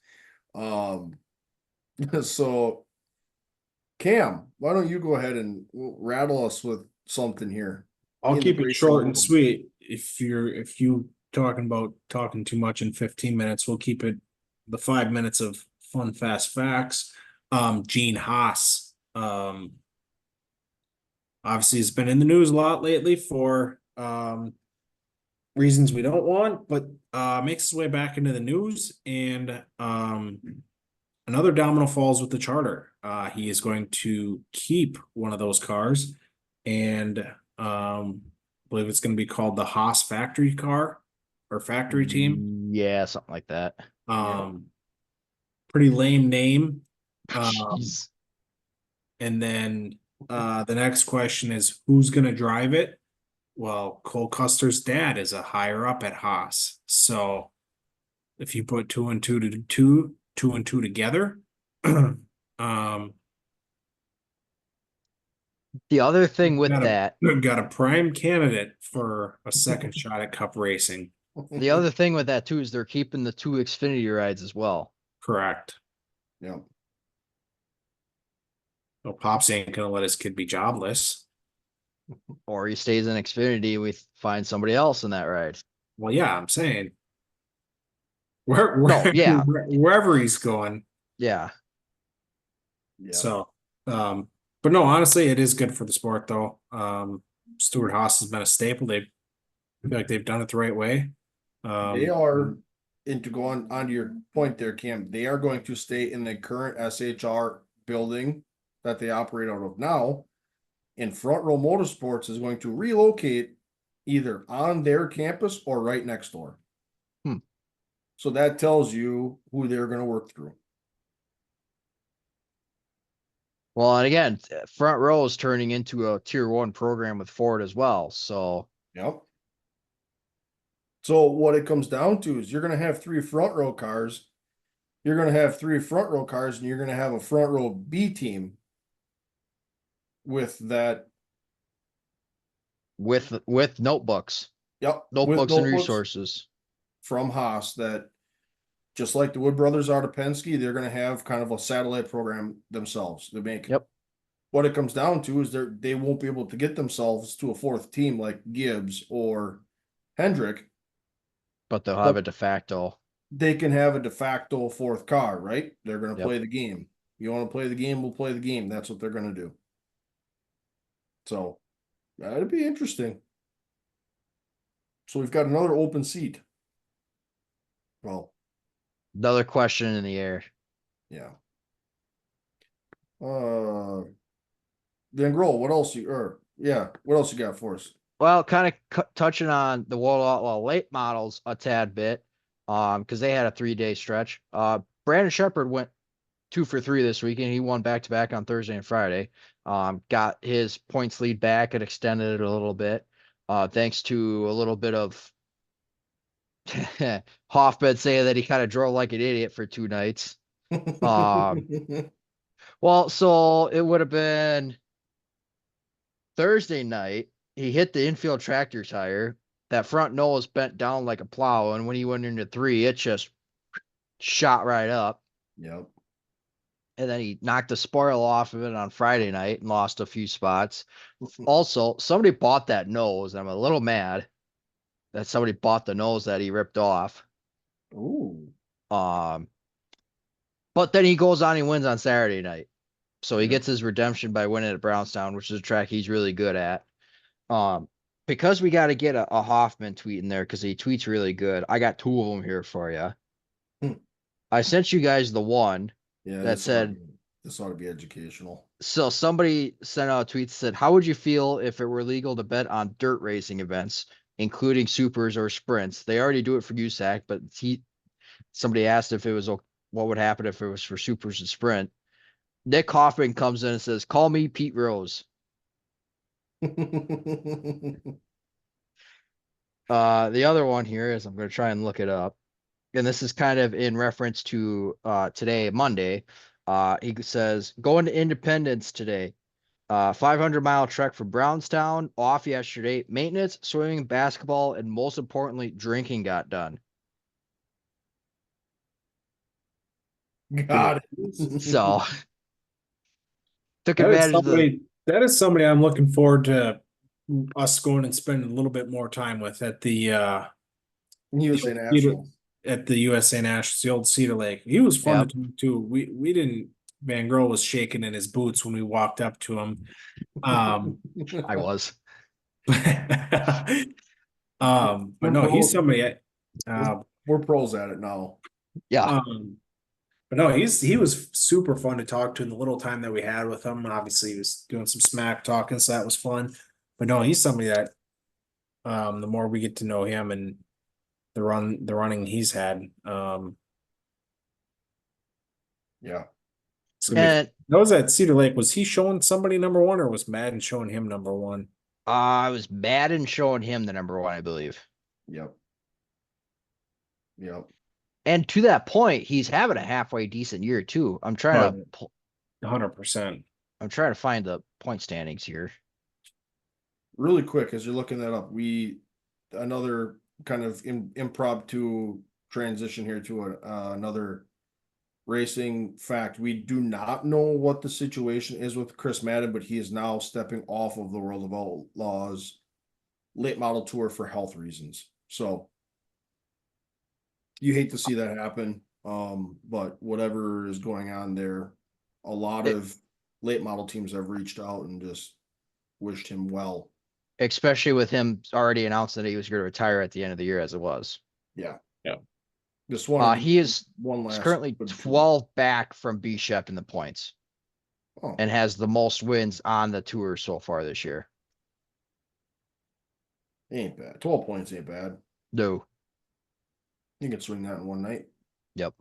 Speaker 1: So Cam, why don't you go ahead and rattle us with something here?
Speaker 3: I'll
Speaker 1: In the
Speaker 3: keep it
Speaker 1: racing
Speaker 3: short and
Speaker 1: world.
Speaker 3: sweet. If you talking about talking too much in 15 minutes, we'll keep it the 5 minutes of fun fast facts. Gene Haas, obviously has been in the news a lot lately for reasons we don't want, but makes his way back into the news, and another domino falls with the charter. He is going to keep one of those cars, and I believe it's going to be called the Haas factory car or factory team.
Speaker 2: yeah, something like that.
Speaker 3: Pretty lame name.
Speaker 2: Jeez.
Speaker 3: And then the next question is who's going to drive it? Well, Cole Custer's dad is a higher up at Haas. So if you put two and two together,
Speaker 2: The other thing with
Speaker 3: got
Speaker 2: that,
Speaker 3: got a prime candidate for a second shot at Cup racing.
Speaker 2: the other thing with that too is they're keeping the 2 Xfinity rides as well.
Speaker 3: Correct.
Speaker 1: Yeah.
Speaker 3: Well, Pops ain't gonna let his kid be jobless.
Speaker 2: Or he stays in Xfinity, we find somebody else in that ride.
Speaker 3: Well, yeah, I'm saying
Speaker 2: yeah.
Speaker 3: wherever he's going.
Speaker 2: Yeah.
Speaker 1: Yeah.
Speaker 3: So, but no, honestly, it is good for the sport though. Stuart Haas has been a staple. I feel like they've done it the right way.
Speaker 1: They are, and to go on to your point there, Cam, they are going to stay in the current SHR building that they operate out of now. And Front Row Motorsports is going to relocate either on their campus or right next door. So that tells you who they're going to work through.
Speaker 2: Well, and again, Front Row is turning into a tier 1 program with Ford as well. So,
Speaker 1: yep. So what it comes down to is you're going to have 3 front row cars. You're going to have 3 front row cars, and you're going to have a front row B team with that.
Speaker 2: with notebooks.
Speaker 1: Yep.
Speaker 2: Notebooks and resources
Speaker 1: from Haas that, just like the Wood Brothers out of Penske, they're going to have kind of a satellite program themselves. They make.
Speaker 2: Yep.
Speaker 1: What it comes down to is they won't be able to get themselves to a 4th team like Gibbs or Hendrick.
Speaker 2: But they'll have a de facto.
Speaker 1: They can have a de facto 4th car, right? They're going to play the game. You want to play the game, we'll play the game. That's what they're going to do. So that'd be interesting. So we've got another open seat. Well,
Speaker 2: another question in the air.
Speaker 1: Yeah. Then Grohl, what else what else you got for us?
Speaker 2: Well, kind of touching on the World Outlaw late models a tad bit, because they had a 3-day stretch. Brandon Shepard went 2 for 3 this weekend. He won back-to-back on Thursday and Friday. Got his points lead back and extended it a little bit, thanks to a little bit of Hoffman saying that he kind of drove like an idiot for 2 nights. Well, so it would have been Thursday night. He hit the infield tractor tire. That front nose bent down like a plow, and when he went into 3, it just shot right up.
Speaker 1: Yep.
Speaker 2: And then he knocked the spoil off of it on Friday night and lost a few spots. Also, somebody bought that nose. And I'm a little mad that somebody bought the nose that he ripped off.
Speaker 1: Ooh.
Speaker 2: But then he goes on, he wins on Saturday night. So he gets his redemption by winning at Brownstown, which is a track he's really good at. Because we got to get a Hoffman tweet in there because he tweets really good. I got 2 of them here for you. I sent you guys the one
Speaker 1: Yeah,
Speaker 2: that said,
Speaker 1: this ought to be educational.
Speaker 2: so somebody sent out a tweet that said, how would you feel if it were legal to bet on dirt racing events, including supers or sprints? They already do it for USAC, but somebody asked if it was what would happen if it was for supers and sprint. Nick Hoffman comes in and says, call me Pete Rose. The other one here is, I'm going to try and look it up. And this is kind of in reference to today, Monday. He says, going to Independence today. 500-mile trek from Brownstown, off yesterday. Maintenance, swimming, basketball, and most importantly, drinking got done.
Speaker 1: Got it.
Speaker 2: So took advantage of the.
Speaker 3: That is somebody I'm looking forward to us going and spending a little bit more time with at the
Speaker 1: USA National.
Speaker 3: at the USA Nationals, the old Cedar Lake. He was fun
Speaker 2: Yep.
Speaker 3: to talk to. We didn't. Van Grohl was shaking in his boots when we walked up to him.
Speaker 2: I was.
Speaker 3: But no, he's somebody.
Speaker 1: We're pros at it now.
Speaker 2: Yeah.
Speaker 3: But no, he was super fun to talk to in the little time that we had with him. Obviously, he was doing some smack talking, so that was fun. But no, he's somebody that the more we get to know him and the running he's had,
Speaker 1: Yeah.
Speaker 2: And
Speaker 3: that was at Cedar Lake. Was he showing somebody number one, or was Madden showing him number one?
Speaker 2: I was Madden showing him the number one, I believe.
Speaker 1: Yep.
Speaker 2: And to that point, he's having a halfway decent year too. I'm trying to
Speaker 3: 100%.
Speaker 2: I'm trying to find the point standings here.
Speaker 1: Really quick, as you're looking that up, another kind of impromptu transition here to another racing fact. We do not know what the situation is with Chris Madden, but he is now stepping off of the World of Outlaws late model tour for health reasons. So you hate to see that happen. But whatever is going on there, a lot of late model teams have reached out and just wished him well.
Speaker 2: Especially with him already announcing that he was going to retire at the end of the year as it was.
Speaker 1: Yeah.
Speaker 3: Yeah.
Speaker 1: This one,
Speaker 2: he is
Speaker 1: one last
Speaker 2: currently 12 back from Bishop in the points.
Speaker 1: Oh.
Speaker 2: And has the most wins on the tour so far this year.
Speaker 1: Ain't bad. 12 points ain't bad.
Speaker 2: No.
Speaker 1: You can swing that in one night.
Speaker 2: Yep.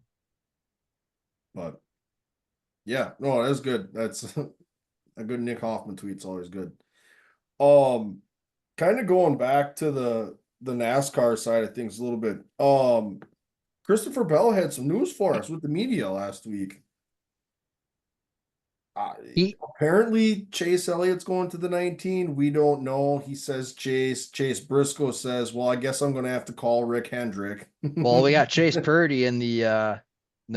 Speaker 1: But yeah, no, that's good. That's a good Nick Hoffman tweet's always good. Kind of going back to the NASCAR side of things a little bit. Christopher Bell had some news for us with the media last week. Apparently Chase Elliott's going to the 19. We don't know. He says Chase Briscoe says, well, I guess I'm going to have to call Rick Hendrick.
Speaker 2: Well, we got Chase Purdy in the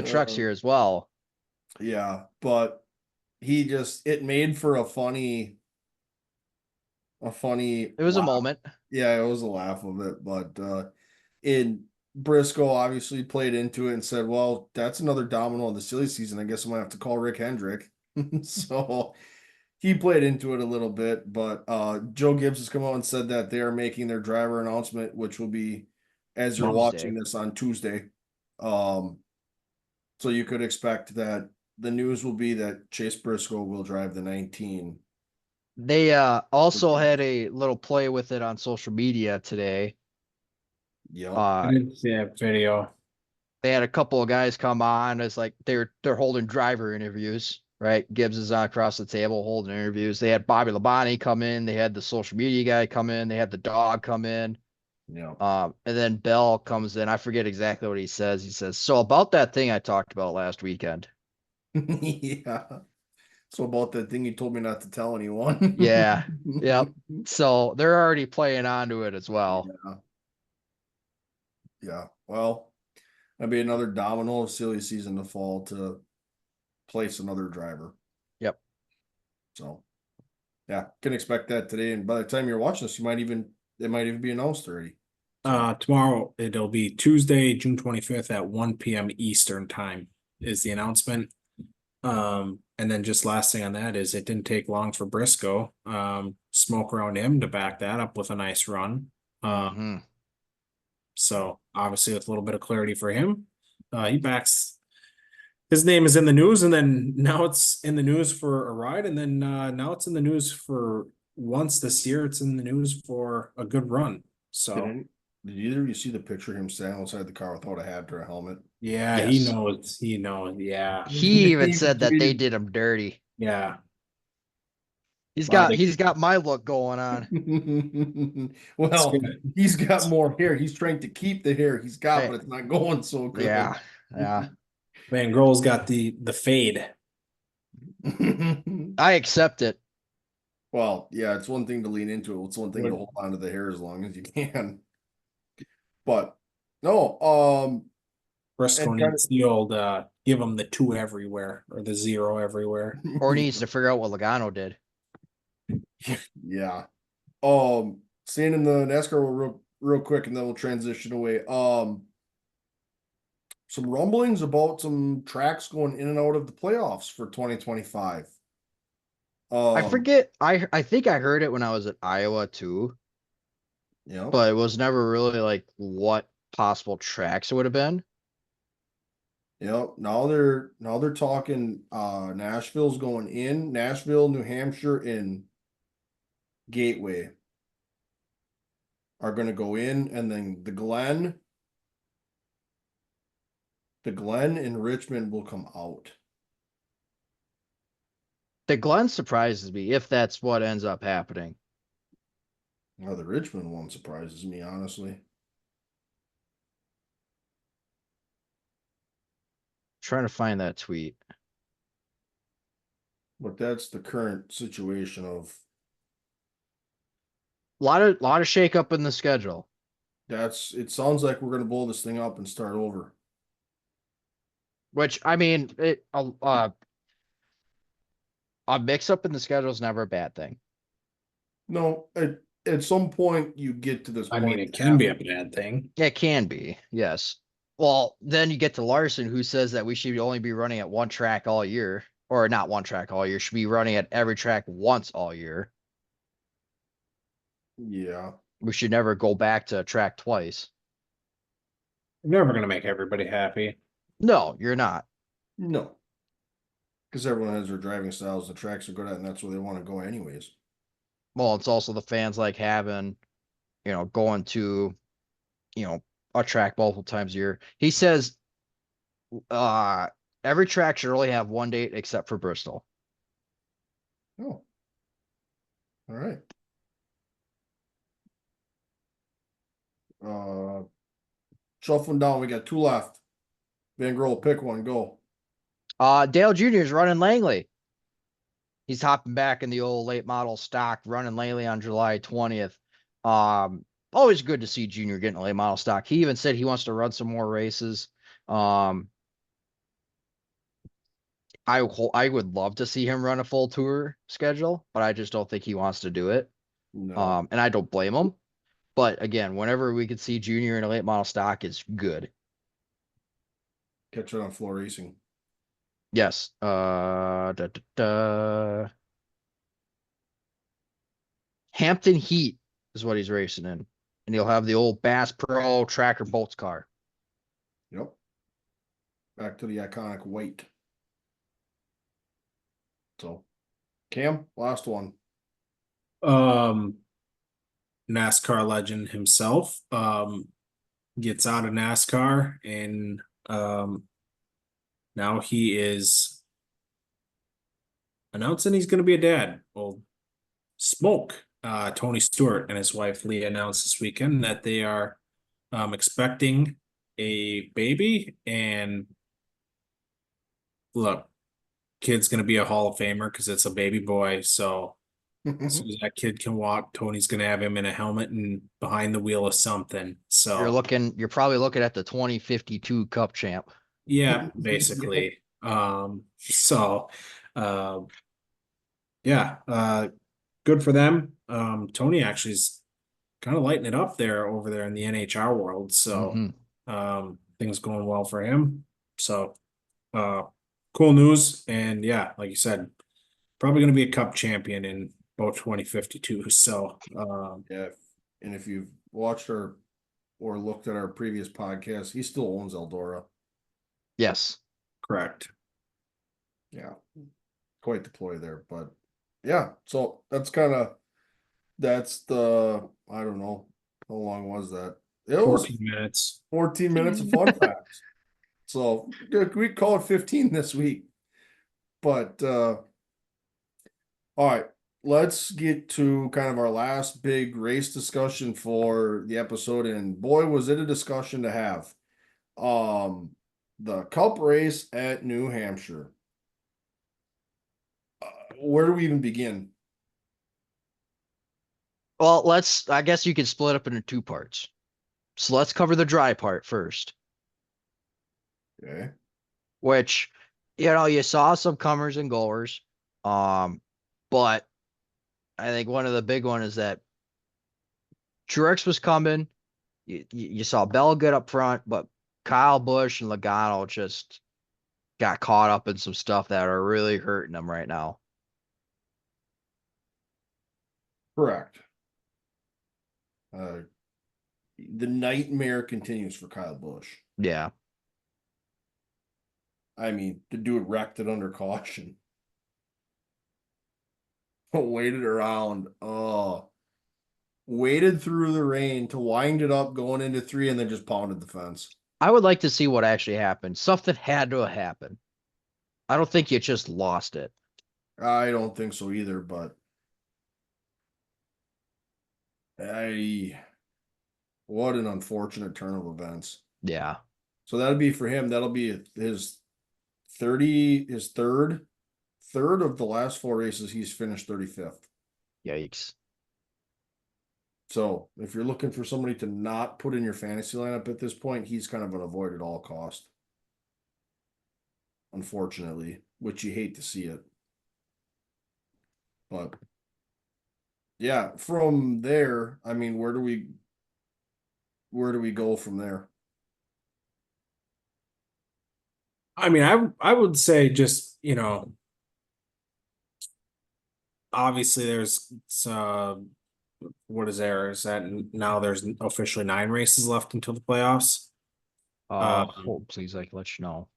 Speaker 2: trucks here as well.
Speaker 1: Yeah, but it made for a funny
Speaker 2: it was
Speaker 1: laugh.
Speaker 2: A moment.
Speaker 1: Yeah, it was a laugh of it, but in Briscoe obviously played into it and said, well, that's another domino in the silly season. I guess I'm gonna have to call Rick Hendrick. So he played into it a little bit, but Joe Gibbs has come out and said that they are making their driver announcement, which will be as you're watching this on Tuesday. So you could expect that the news will be that Chase Briscoe will drive the 19.
Speaker 2: They also had a little play with it on social media today.
Speaker 1: Yeah,
Speaker 3: I didn't see that video.
Speaker 2: They had a couple of guys come on as like they're holding driver interviews, right? Gibbs is on across the table holding interviews. They had Bobby Labonte come in. They had the social media guy come in. They had the dog come in.
Speaker 1: Yeah.
Speaker 2: And then Bell comes in. I forget exactly what he says. He says, so about that thing I talked about last weekend.
Speaker 1: Yeah. So about that thing you told me not to tell anyone.
Speaker 2: Yeah. Yep. So they're already playing onto it as well.
Speaker 1: Yeah. Well, that'd be another domino of silly season to fall to place another driver.
Speaker 2: Yep.
Speaker 1: So yeah, can expect that today. And by the time you're watching this, it might even be announced already.
Speaker 3: Tomorrow it'll be Tuesday, June 25th at 1 p.m. Eastern time is the announcement. And then just last thing on that is it didn't take long for Briscoe, smoke around him to back that up with a nice run. So obviously with a little bit of clarity for him, he backs his name is in the news, and then now it's in the news for a ride, and then now it's in the news for once this year. It's in the news for a good run. So
Speaker 1: Did either of you see the picture of him standing outside the car without a hat or a helmet?
Speaker 3: yeah, he
Speaker 2: Yes.
Speaker 3: knows. He knows. Yeah,
Speaker 2: He even
Speaker 1: He
Speaker 2: said that they
Speaker 1: tweeted-
Speaker 2: did him dirty.
Speaker 3: yeah.
Speaker 2: He's
Speaker 3: Well,
Speaker 2: got he's got my look going on.
Speaker 1: Well,
Speaker 3: good.
Speaker 1: he's got more hair. He's trying to keep the hair he's got,
Speaker 2: Hey,
Speaker 1: but it's not going so good.
Speaker 2: yeah, yeah.
Speaker 3: Van Grohl's got the fade.
Speaker 2: I accept it.
Speaker 1: Well, yeah, it's one thing to lean into it. It's one thing to hold on to the hair as long as you can. But no,
Speaker 3: Briscoe
Speaker 1: and kind
Speaker 3: needs the old give him the 2 everywhere or the 0 everywhere.
Speaker 2: Or needs to figure out what Logano did.
Speaker 1: yeah. Staying in the NASCAR world real quick, and then we'll transition away. Some rumblings about some tracks going in and out of the playoffs for 2025.
Speaker 2: I forget. I think I heard it when I was at Iowa too,
Speaker 1: Yeah.
Speaker 2: but it was never really like what possible tracks it would have been.
Speaker 1: Yep. Now they're talking Nashville's going in, Nashville, New Hampshire, and Gateway are gonna go in, and then the Glen and Richmond will come out.
Speaker 2: The Glen surprises me if that's what ends up happening.
Speaker 1: Now the Richmond one surprises me, honestly.
Speaker 2: Trying to find that tweet.
Speaker 1: But that's the current situation of
Speaker 2: Lot of shakeup in the schedule.
Speaker 1: it sounds like we're gonna blow this thing up and start over.
Speaker 2: Which I mean, a mix up in the schedule is never a bad thing.
Speaker 1: No, at some point you get to this
Speaker 3: I
Speaker 1: point.
Speaker 3: mean, it can be a bad thing.
Speaker 2: It can be, yes. Well, then you get to Larson, who says that we should only be running at one track all year, or not one track all year, should be running at every track once all year.
Speaker 1: Yeah.
Speaker 2: We should never go back to a track twice.
Speaker 3: You're never gonna make everybody happy.
Speaker 2: No, you're not.
Speaker 1: No. Because everyone has their driving styles the tracks are good at, and that's where they want to go anyways.
Speaker 2: Well, it's also the fans like having, going to, a track multiple times a year. He says every track should only have one date except for Bristol.
Speaker 1: Oh. All right. Shuffling down, we got 2 left. Van Grohl, pick one, go.
Speaker 2: Dale Jr. is running Langley. He's hopping back in the old late model stock, running Langley on July 20th. Always good to see Junior getting a late model stock. He even said he wants to run some more races. I would love to see him run a full tour schedule, but I just don't think he wants to do it.
Speaker 1: No.
Speaker 2: And I don't blame him. But again, whenever we could see Junior in a late model stock, it's good.
Speaker 1: Catch it on floor racing.
Speaker 2: Yes. Hampton Heat is what he's racing in. And he'll have the old Bass Pro Tracker Bolts car.
Speaker 1: Yep. Back to the iconic white. So, Cam, last one.
Speaker 3: NASCAR legend himself gets out of NASCAR, and now he is announcing he's going to be a dad. Well, smoke. Tony Stewart and his wife Leah announced this weekend that they are expecting a baby, and look, kid's going to be a Hall of Famer because it's a baby boy. So as soon as that kid can walk, Tony's going to have him in a helmet and behind the wheel of something. So
Speaker 2: You're probably looking at the 2052 Cup champ.
Speaker 3: yeah, basically. Yeah, good for them. Tony actually is kind of lighting it up there over there in the NHR world. So things going well for him. So cool news. And yeah, like you said, probably going to be a cup champion in about 2052. So
Speaker 1: Yeah. And if you've watched or looked at our previous podcast, he still owns Eldora.
Speaker 2: Yes.
Speaker 3: correct.
Speaker 1: Yeah, quite the play there, but yeah, so that's the, I don't know, how long was that? It was
Speaker 3: 14 minutes.
Speaker 1: 14 minutes of fun facts. So we call it 15 this week. But all right, let's get to kind of our last big race discussion for the episode. And boy, was it a discussion to have. The Cup race at New Hampshire. Where do we even begin?
Speaker 2: Well, I guess you could split up into two parts. So let's cover the dry part first,
Speaker 1: Okay.
Speaker 2: which, you saw some comers and goers. But I think one of the big one is that Truex was coming. You saw Bell get up front, but Kyle Busch and Logano just got caught up in some stuff that are really hurting them right now.
Speaker 1: Correct. The nightmare continues for Kyle Busch.
Speaker 2: Yeah.
Speaker 1: I mean, the dude wrecked it under caution. Waited around. Oh, waited through the rain to wind it up going into 3 and then just pounded the fence.
Speaker 2: I would like to see what actually happened. Something had to have happened. I don't think you just lost it.
Speaker 1: I don't think so either, but what an unfortunate turn of events.
Speaker 2: Yeah.
Speaker 1: So that'll be for him. That'll be his third of the last 4 races. He's finished 35th.
Speaker 2: Yikes.
Speaker 1: So if you're looking for somebody to not put in your fantasy lineup at this point, he's kind of an avoid at all cost. Unfortunately, which you hate to see it. But yeah, from there, I mean, where do we go from there?
Speaker 3: I mean, I would say just, obviously there's what is there? Is that now there's officially 9 races left until the playoffs?
Speaker 2: Please, I can let you know.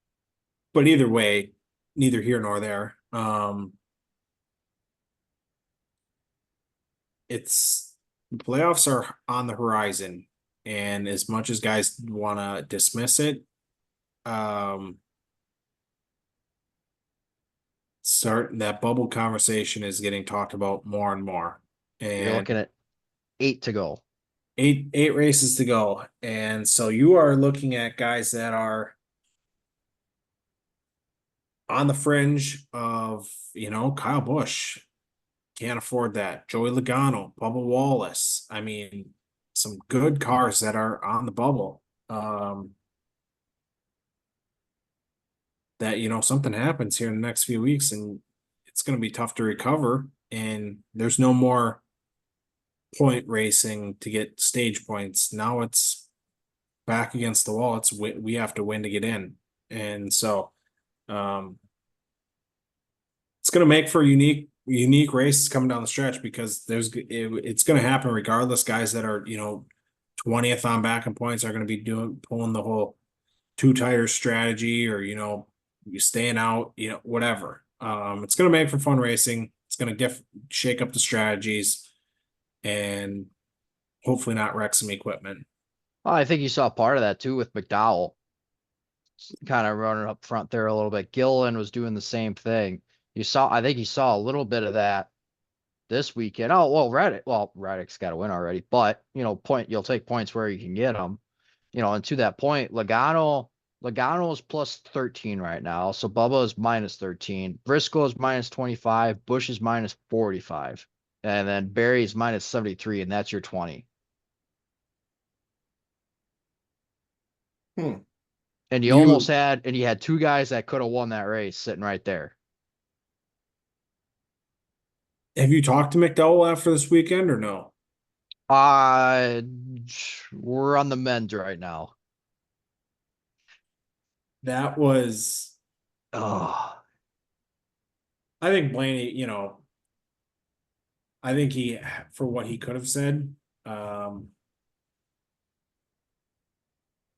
Speaker 3: But either way, neither here nor there. It's the playoffs are on the horizon, and as much as guys want to dismiss it, start that bubble conversation is getting talked about more and more.
Speaker 2: You're
Speaker 3: And
Speaker 2: looking at 8 to go.
Speaker 3: eight races to go. And so you are looking at guys that are on the fringe of, Kyle Busch. Can't afford that. Joey Logano, Bubba Wallace. I mean, some good cars that are on the bubble. That, something happens here in the next few weeks and it's going to be tough to recover. And there's no more point racing to get stage points. Now it's back against the wall. We have to win to get in. And so, it's going to make for unique races coming down the stretch because it's going to happen regardless. Guys that are 20th on back in points are going to be pulling the whole 2 tires strategy or you staying out, whatever. It's going to make for fun racing. It's going to shake up the strategies and hopefully not wreck some equipment.
Speaker 2: Oh, I think you saw part of that too with McDowell kind of running up front there a little bit. Gillen was doing the same thing. I think you saw a little bit of that this weekend. Oh, well, Reddick's got to win already, but you'll take points where you can get them. And to that point, Logano is plus 13 right now. So Bubba is minus 13. Briscoe is minus 25. Bush is minus 45. And then Barry is minus 73, and that's your 20. And you had 2 guys that could have won that race sitting right there.
Speaker 3: Have you talked to McDowell after this weekend or no?
Speaker 2: We're on the mend right now.
Speaker 3: That was,
Speaker 2: Oh,
Speaker 3: I think Blaney, I think for what he could have said,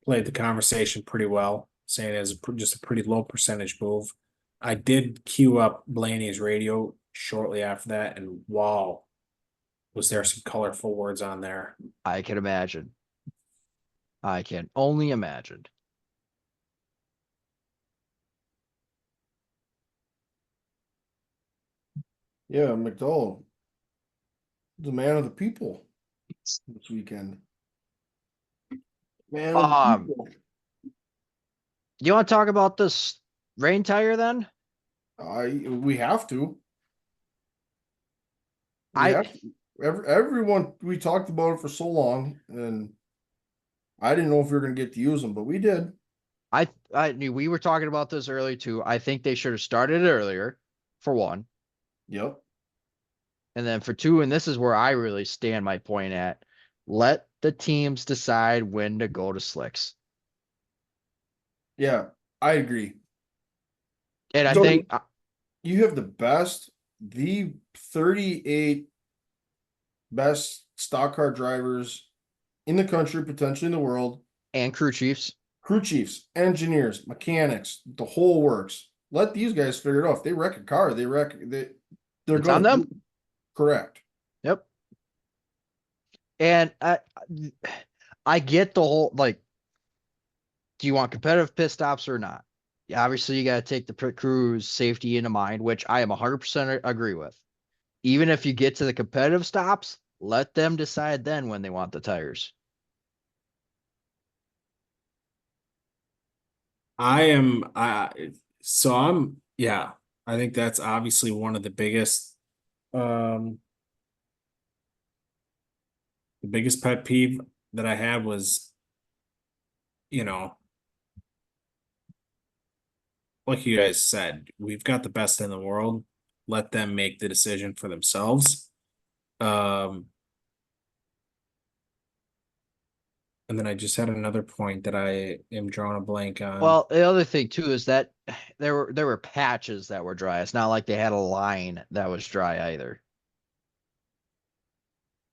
Speaker 3: played the conversation pretty well, saying it was just a pretty low percentage move. I did queue up Blaney's radio shortly after that, and wow, was there some colorful words on there.
Speaker 2: I can imagine. I can only imagine.
Speaker 1: Yeah, McDowell, the man of the people this weekend. Man of the people.
Speaker 2: You want to talk about this rain tire then?
Speaker 1: We have to.
Speaker 2: I
Speaker 1: Everyone, we talked about it for so long, and I didn't know if we were gonna get to use them, but we did.
Speaker 2: I knew we were talking about this earlier too. I think they should have started it earlier, for one.
Speaker 1: Yep.
Speaker 2: And then for two, and this is where I really stand my point at, let the teams decide when to go to slicks.
Speaker 1: Yeah, I agree.
Speaker 2: And I
Speaker 1: So
Speaker 2: think
Speaker 1: you have the 38 best stock car drivers in the country, potentially in the world,
Speaker 2: and crew chiefs.
Speaker 1: crew chiefs, engineers, mechanics, the whole works. Let these guys figure it out. If they wreck a car, they're
Speaker 2: It's
Speaker 1: going
Speaker 2: on them.
Speaker 1: Correct.
Speaker 2: Yep. And I get the whole, like, do you want competitive pit stops or not? Yeah, obviously you got to take the pit crew's safety into mind, which I am 100% agree with. Even if you get to the competitive stops, let them decide then when they want the tires.
Speaker 3: Yeah, I think that's obviously one of the biggest pet peeve that I had was, you know, like you guys said, we've got the best in the world. Let them make the decision for themselves. And then I just had another point that I am drawing a blank on.
Speaker 2: Well, the other thing too is that there were patches that were dry. It's not like they had a line that was dry either.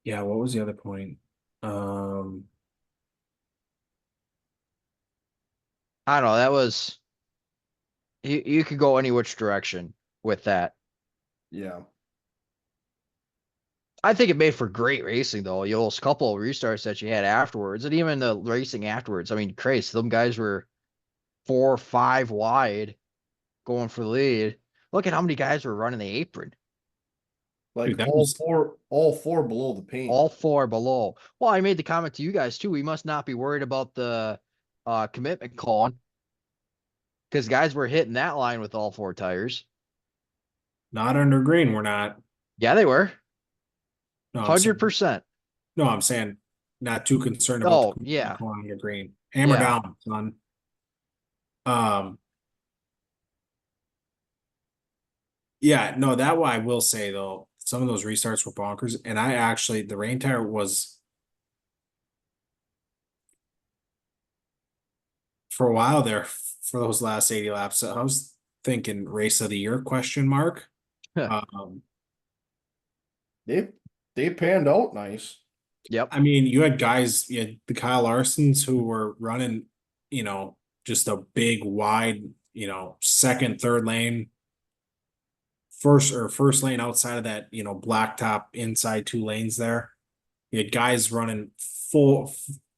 Speaker 3: Yeah, what was the other point?
Speaker 2: I don't know. That was you could go any which direction with that.
Speaker 1: Yeah.
Speaker 2: I think it made for great racing though. Those couple of restarts that you had afterwards, and even the racing afterwards. I mean, crazy. Them guys were 4 or 5 wide going for the lead. Look at how many guys were running the apron.
Speaker 1: Like
Speaker 3: Dude, that
Speaker 1: all
Speaker 3: was
Speaker 1: four below the paint.
Speaker 2: All 4 below. Well, I made the comment to you guys too. We must not be worried about the commitment calling because guys were hitting that line with all 4 tires.
Speaker 3: not under green. We're not.
Speaker 2: Yeah, they were
Speaker 3: No,
Speaker 2: 100%.
Speaker 3: no, I'm saying not too concerned about
Speaker 2: Oh
Speaker 3: the
Speaker 2: yeah,
Speaker 3: calling under green. Hammer
Speaker 2: yeah.
Speaker 3: down, son. Um, yeah, no, that one I will say though, some of those restarts were bonkers, and I actually the rain tire was for a while there for those last 80 laps. I was thinking race of the year question mark. Um,
Speaker 1: They panned out nice.
Speaker 2: Yep.
Speaker 3: I mean, you had guys, you had the Kyle Larsons who were running, just a big wide, second, third lane, first lane outside of that, blacktop inside 2 lanes there. You had guys running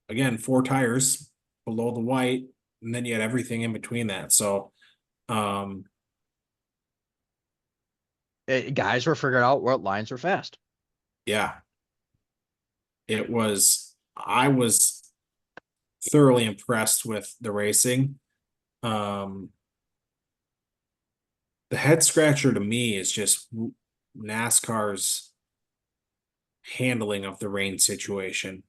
Speaker 3: again, 4 tires below the white, and then you had everything in between that. So,
Speaker 2: Guys were figuring out what lines were fast.
Speaker 3: yeah, I was thoroughly impressed with the racing. The head scratcher to me is just NASCAR's handling of the rain situation.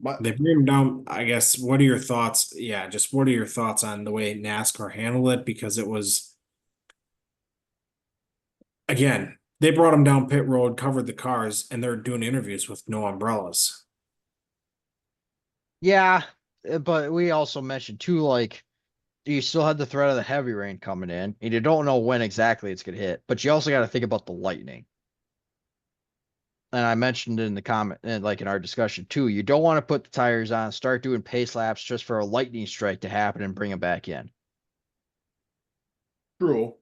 Speaker 1: But
Speaker 3: They bring them down, I guess. What are your thoughts? Yeah, just what are your thoughts on the way NASCAR handled it? Because it was, again, they brought them down pit road, covered the cars, and they're doing interviews with no umbrellas.
Speaker 2: Yeah, but we also mentioned too, like you still had the threat of the heavy rain coming in, and you don't know when exactly it's gonna hit. But you also got to think about the lightning. and I mentioned in the comment and like in our discussion too, you don't want to put the tires on, start doing pace laps just for a lightning strike to happen and bring them back in.
Speaker 1: True.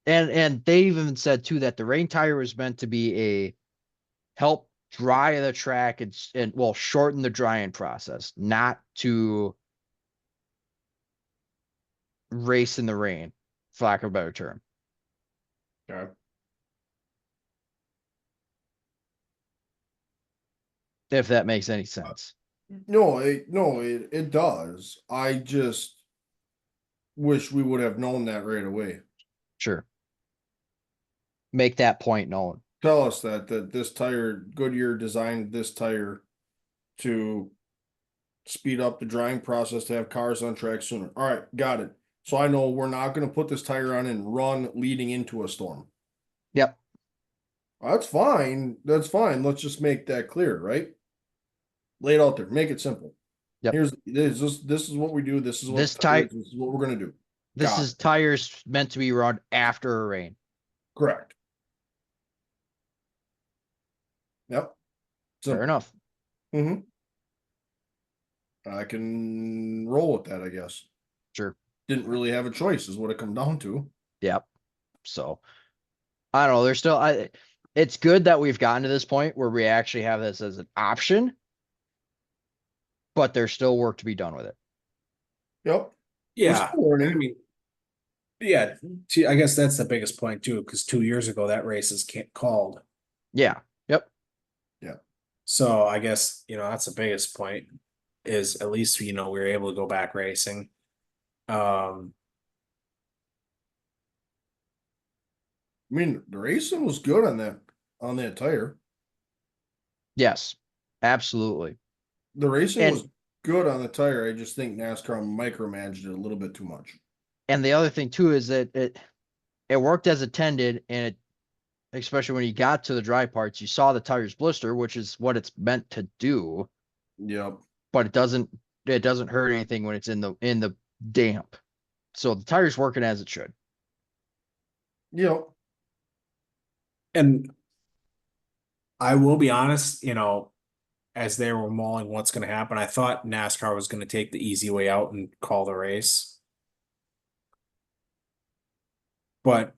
Speaker 2: And they even said too that the rain tire was meant to be a help dry the track and well shorten the drying process, not to race in the rain, for lack of a better term.
Speaker 1: Okay.
Speaker 2: If that makes any sense.
Speaker 1: No, it does. I just wish we would have known that right away.
Speaker 2: Sure. Make that point known.
Speaker 1: Tell us that this tire, Goodyear designed this tire to speed up the drying process to have cars on track sooner. All right, got it. So I know we're not going to put this tire on and run leading into a storm.
Speaker 2: Yep.
Speaker 1: That's fine. That's fine. Let's just make that clear, right? Lay it out there. Make it simple.
Speaker 2: Yep.
Speaker 1: This is what we do. This is what
Speaker 2: This
Speaker 1: this is what we're gonna do.
Speaker 2: This
Speaker 1: Got
Speaker 2: is tires meant to be run after a rain.
Speaker 1: Correct. Yep.
Speaker 2: Fair enough.
Speaker 1: Mm-hmm. I can roll with that, I guess.
Speaker 2: Sure.
Speaker 1: Didn't really have a choice, is what it come down to.
Speaker 2: Yep. So I don't know. There's still it's good that we've gotten to this point where we actually have this as an option, but there's still work to be done with it.
Speaker 1: Yep.
Speaker 3: Yeah,
Speaker 1: still learning.
Speaker 3: I mean, yeah, I guess that's the biggest point too, because 2 years ago that race is called.
Speaker 2: Yeah. Yep.
Speaker 3: So I guess, that's the biggest point is at least, we were able to go back racing.
Speaker 1: I mean, the racing was good on that tire.
Speaker 2: Yes. Absolutely.
Speaker 1: The racing
Speaker 2: And-
Speaker 1: was good on the tire. I just think NASCAR micromanaged it a little bit too much.
Speaker 2: And the other thing too is that it worked as intended, and it, especially when you got to the dry parts, you saw the tires blister, which is what it's meant to do.
Speaker 1: Yep.
Speaker 2: But it doesn't hurt anything when it's in the damp. So the tire's working as it should.
Speaker 1: Yep.
Speaker 3: And I will be honest, as they were mulling what's going to happen, I thought NASCAR was going to take the easy way out and call the race. But,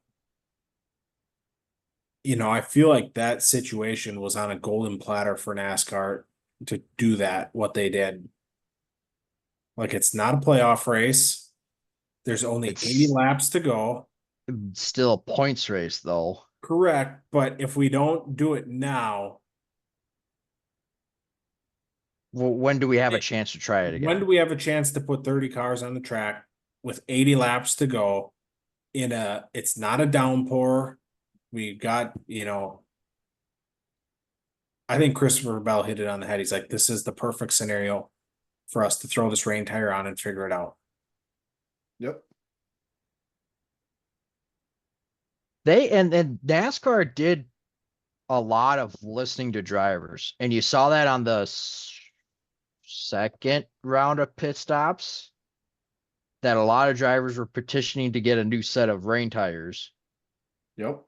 Speaker 3: I feel like that situation was on a golden platter for NASCAR to do that, what they did. Like, it's not a playoff race. There's only
Speaker 2: It's
Speaker 3: 80 laps to go.
Speaker 2: still a points race though.
Speaker 3: Correct. But if we don't do it now,
Speaker 2: Well, when do we have a chance to try it again?
Speaker 3: when do we have a chance to put 30 cars on the track with 80 laps to go it's not a downpour. We got, I think Christopher Bell hit it on the head. He's like, this is the perfect scenario for us to throw this rain tire on and figure it out.
Speaker 1: Yep.
Speaker 2: And NASCAR did a lot of listening to drivers, and you saw that on the second round of pit stops, that a lot of drivers were petitioning to get a new set of rain tires
Speaker 1: Yep.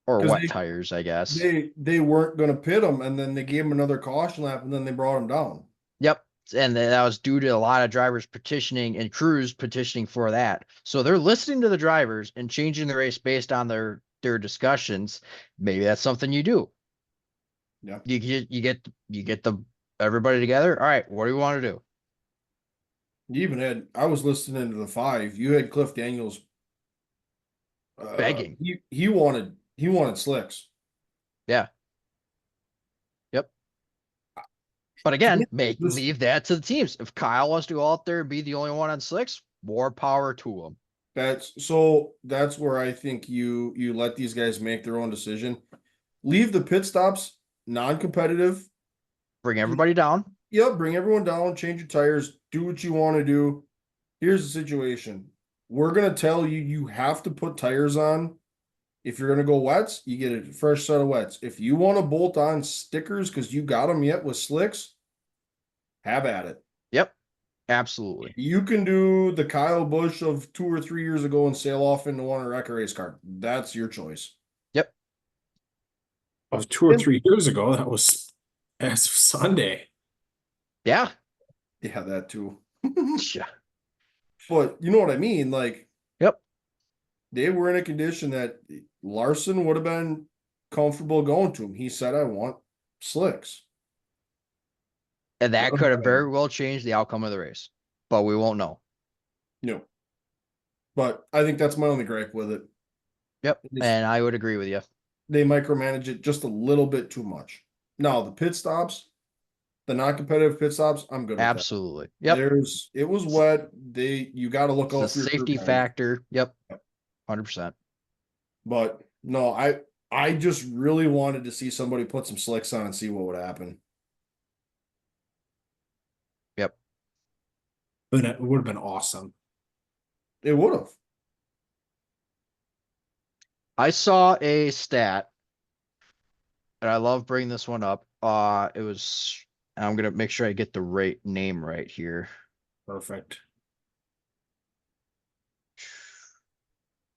Speaker 2: or
Speaker 1: 'Cause
Speaker 2: wet tires, I guess.
Speaker 1: They weren't going to pit him, and then they gave him another caution lap, and then they brought him down.
Speaker 2: Yep. And that was due to a lot of drivers petitioning and crews petitioning for that. So they're listening to the drivers and changing the race based on their discussions. Maybe that's something you do.
Speaker 1: Yeah.
Speaker 2: You get the everybody together. All right, what do we want to do?
Speaker 1: You even had, I was listening to the 5. You had Cliff Daniels
Speaker 2: Begging.
Speaker 1: He wanted slicks.
Speaker 2: Yeah. Yep. But again, leave that to the teams. If Kyle wants to go out there and be the only one on slicks, more power to him.
Speaker 1: That's where I think you let these guys make their own decision. Leave the pit stops non-competitive.
Speaker 2: Bring everybody down.
Speaker 1: Yep, bring everyone down, change your tires, do what you want to do. Here's the situation. We're gonna tell you you have to put tires on. If you're gonna go wets, you get a fresh set of wets. If you want to bolt on stickers because you got them yet with slicks, have at it.
Speaker 2: Yep. Absolutely.
Speaker 1: You can do the Kyle Busch of 2 or 3 years ago and sail off into one or wreck a race car. That's your choice.
Speaker 2: Yep.
Speaker 3: of 2 or 3 years ago. That was as of Sunday.
Speaker 2: Yeah.
Speaker 1: Yeah, that too.
Speaker 2: Yeah.
Speaker 1: But you know what I mean? Like,
Speaker 2: Yep.
Speaker 1: they were in a condition that Larson would have been comfortable going to him. He said, I want slicks.
Speaker 2: And that could have very well changed the outcome of the race, but we won't know.
Speaker 1: No. But I think that's my only gripe with it.
Speaker 2: Yep. And I would agree with you.
Speaker 1: They micromanage it just a little bit too much. Now, the pit stops, the non-competitive pit stops, I'm good with
Speaker 2: Absolutely.
Speaker 1: that.
Speaker 2: Yep.
Speaker 1: It was wet. You got to look
Speaker 2: It's a
Speaker 1: out for your
Speaker 2: safety
Speaker 1: crew members.
Speaker 2: factor. Yep. 100%.
Speaker 1: But no, I just really wanted to see somebody put some slicks on and see what would happen.
Speaker 2: Yep.
Speaker 3: But it would have been awesome.
Speaker 1: It would have.
Speaker 2: I saw a stat, and I love bringing this one up. It was, and I'm gonna make sure I get the name right here.
Speaker 3: Perfect.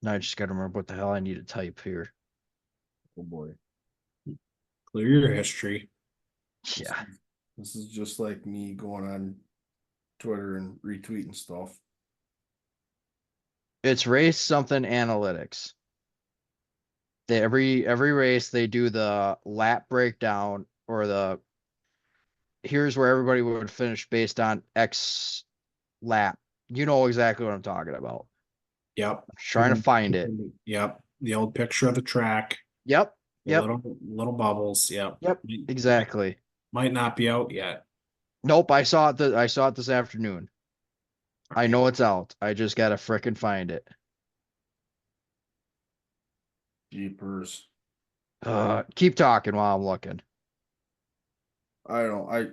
Speaker 2: Now I just gotta remember what the hell I need to type here.
Speaker 1: Oh boy.
Speaker 3: Clear your history.
Speaker 2: Yeah.
Speaker 1: This is just like me going on Twitter and retweeting stuff.
Speaker 2: It's race something analytics. Every race they do the lap breakdown or here's where everybody would finish based on X lap. You know exactly what I'm talking about.
Speaker 3: Yep.
Speaker 2: Trying to find it.
Speaker 3: Yep. The old picture of the track.
Speaker 2: Yep.
Speaker 3: The
Speaker 2: Yep.
Speaker 3: little bubbles. Yep.
Speaker 2: Yep. Exactly.
Speaker 3: Might not be out yet.
Speaker 2: Nope. I saw it. I saw it this afternoon. I know it's out. I just gotta frickin' find it.
Speaker 1: Jeepers.
Speaker 2: Keep talking while I'm looking.
Speaker 1: I don't know.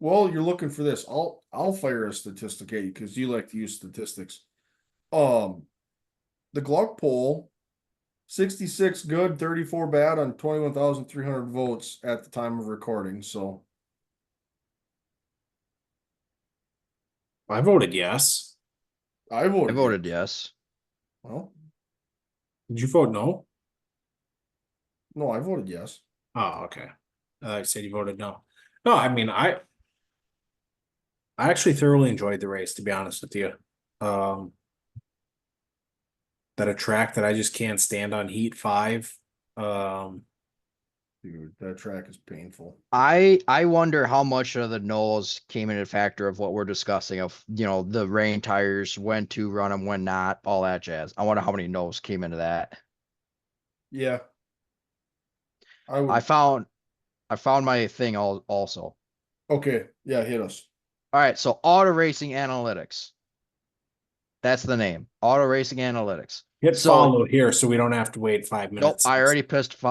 Speaker 1: Well, you're looking for this. I'll fire a statistic at you because you like to use statistics. The Gluck poll, 66 good, 34 bad on 21,300 votes at the time of recording. So
Speaker 3: I voted yes.
Speaker 1: I voted.
Speaker 2: Yes.
Speaker 1: Well,
Speaker 3: Did you vote no?
Speaker 1: no, I voted yes.
Speaker 3: Oh, okay. I said you voted no. No, I mean I actually thoroughly enjoyed the race, to be honest with you. That a track that I just can't stand on Heat 5.
Speaker 1: Dude, that track is painful.
Speaker 2: I wonder how much of the nose came into factor of what we're discussing of the rain tires, when to run them, when not, all that jazz. I wonder how many nose came into that.
Speaker 1: Yeah.
Speaker 2: I found my thing also.
Speaker 1: Okay. Yeah, hit us.
Speaker 2: All right, so Auto Racing Analytics. That's the name. Auto Racing Analytics.
Speaker 3: Hit follow here so we don't have to wait 5
Speaker 2: Nope,
Speaker 3: minutes.
Speaker 2: I already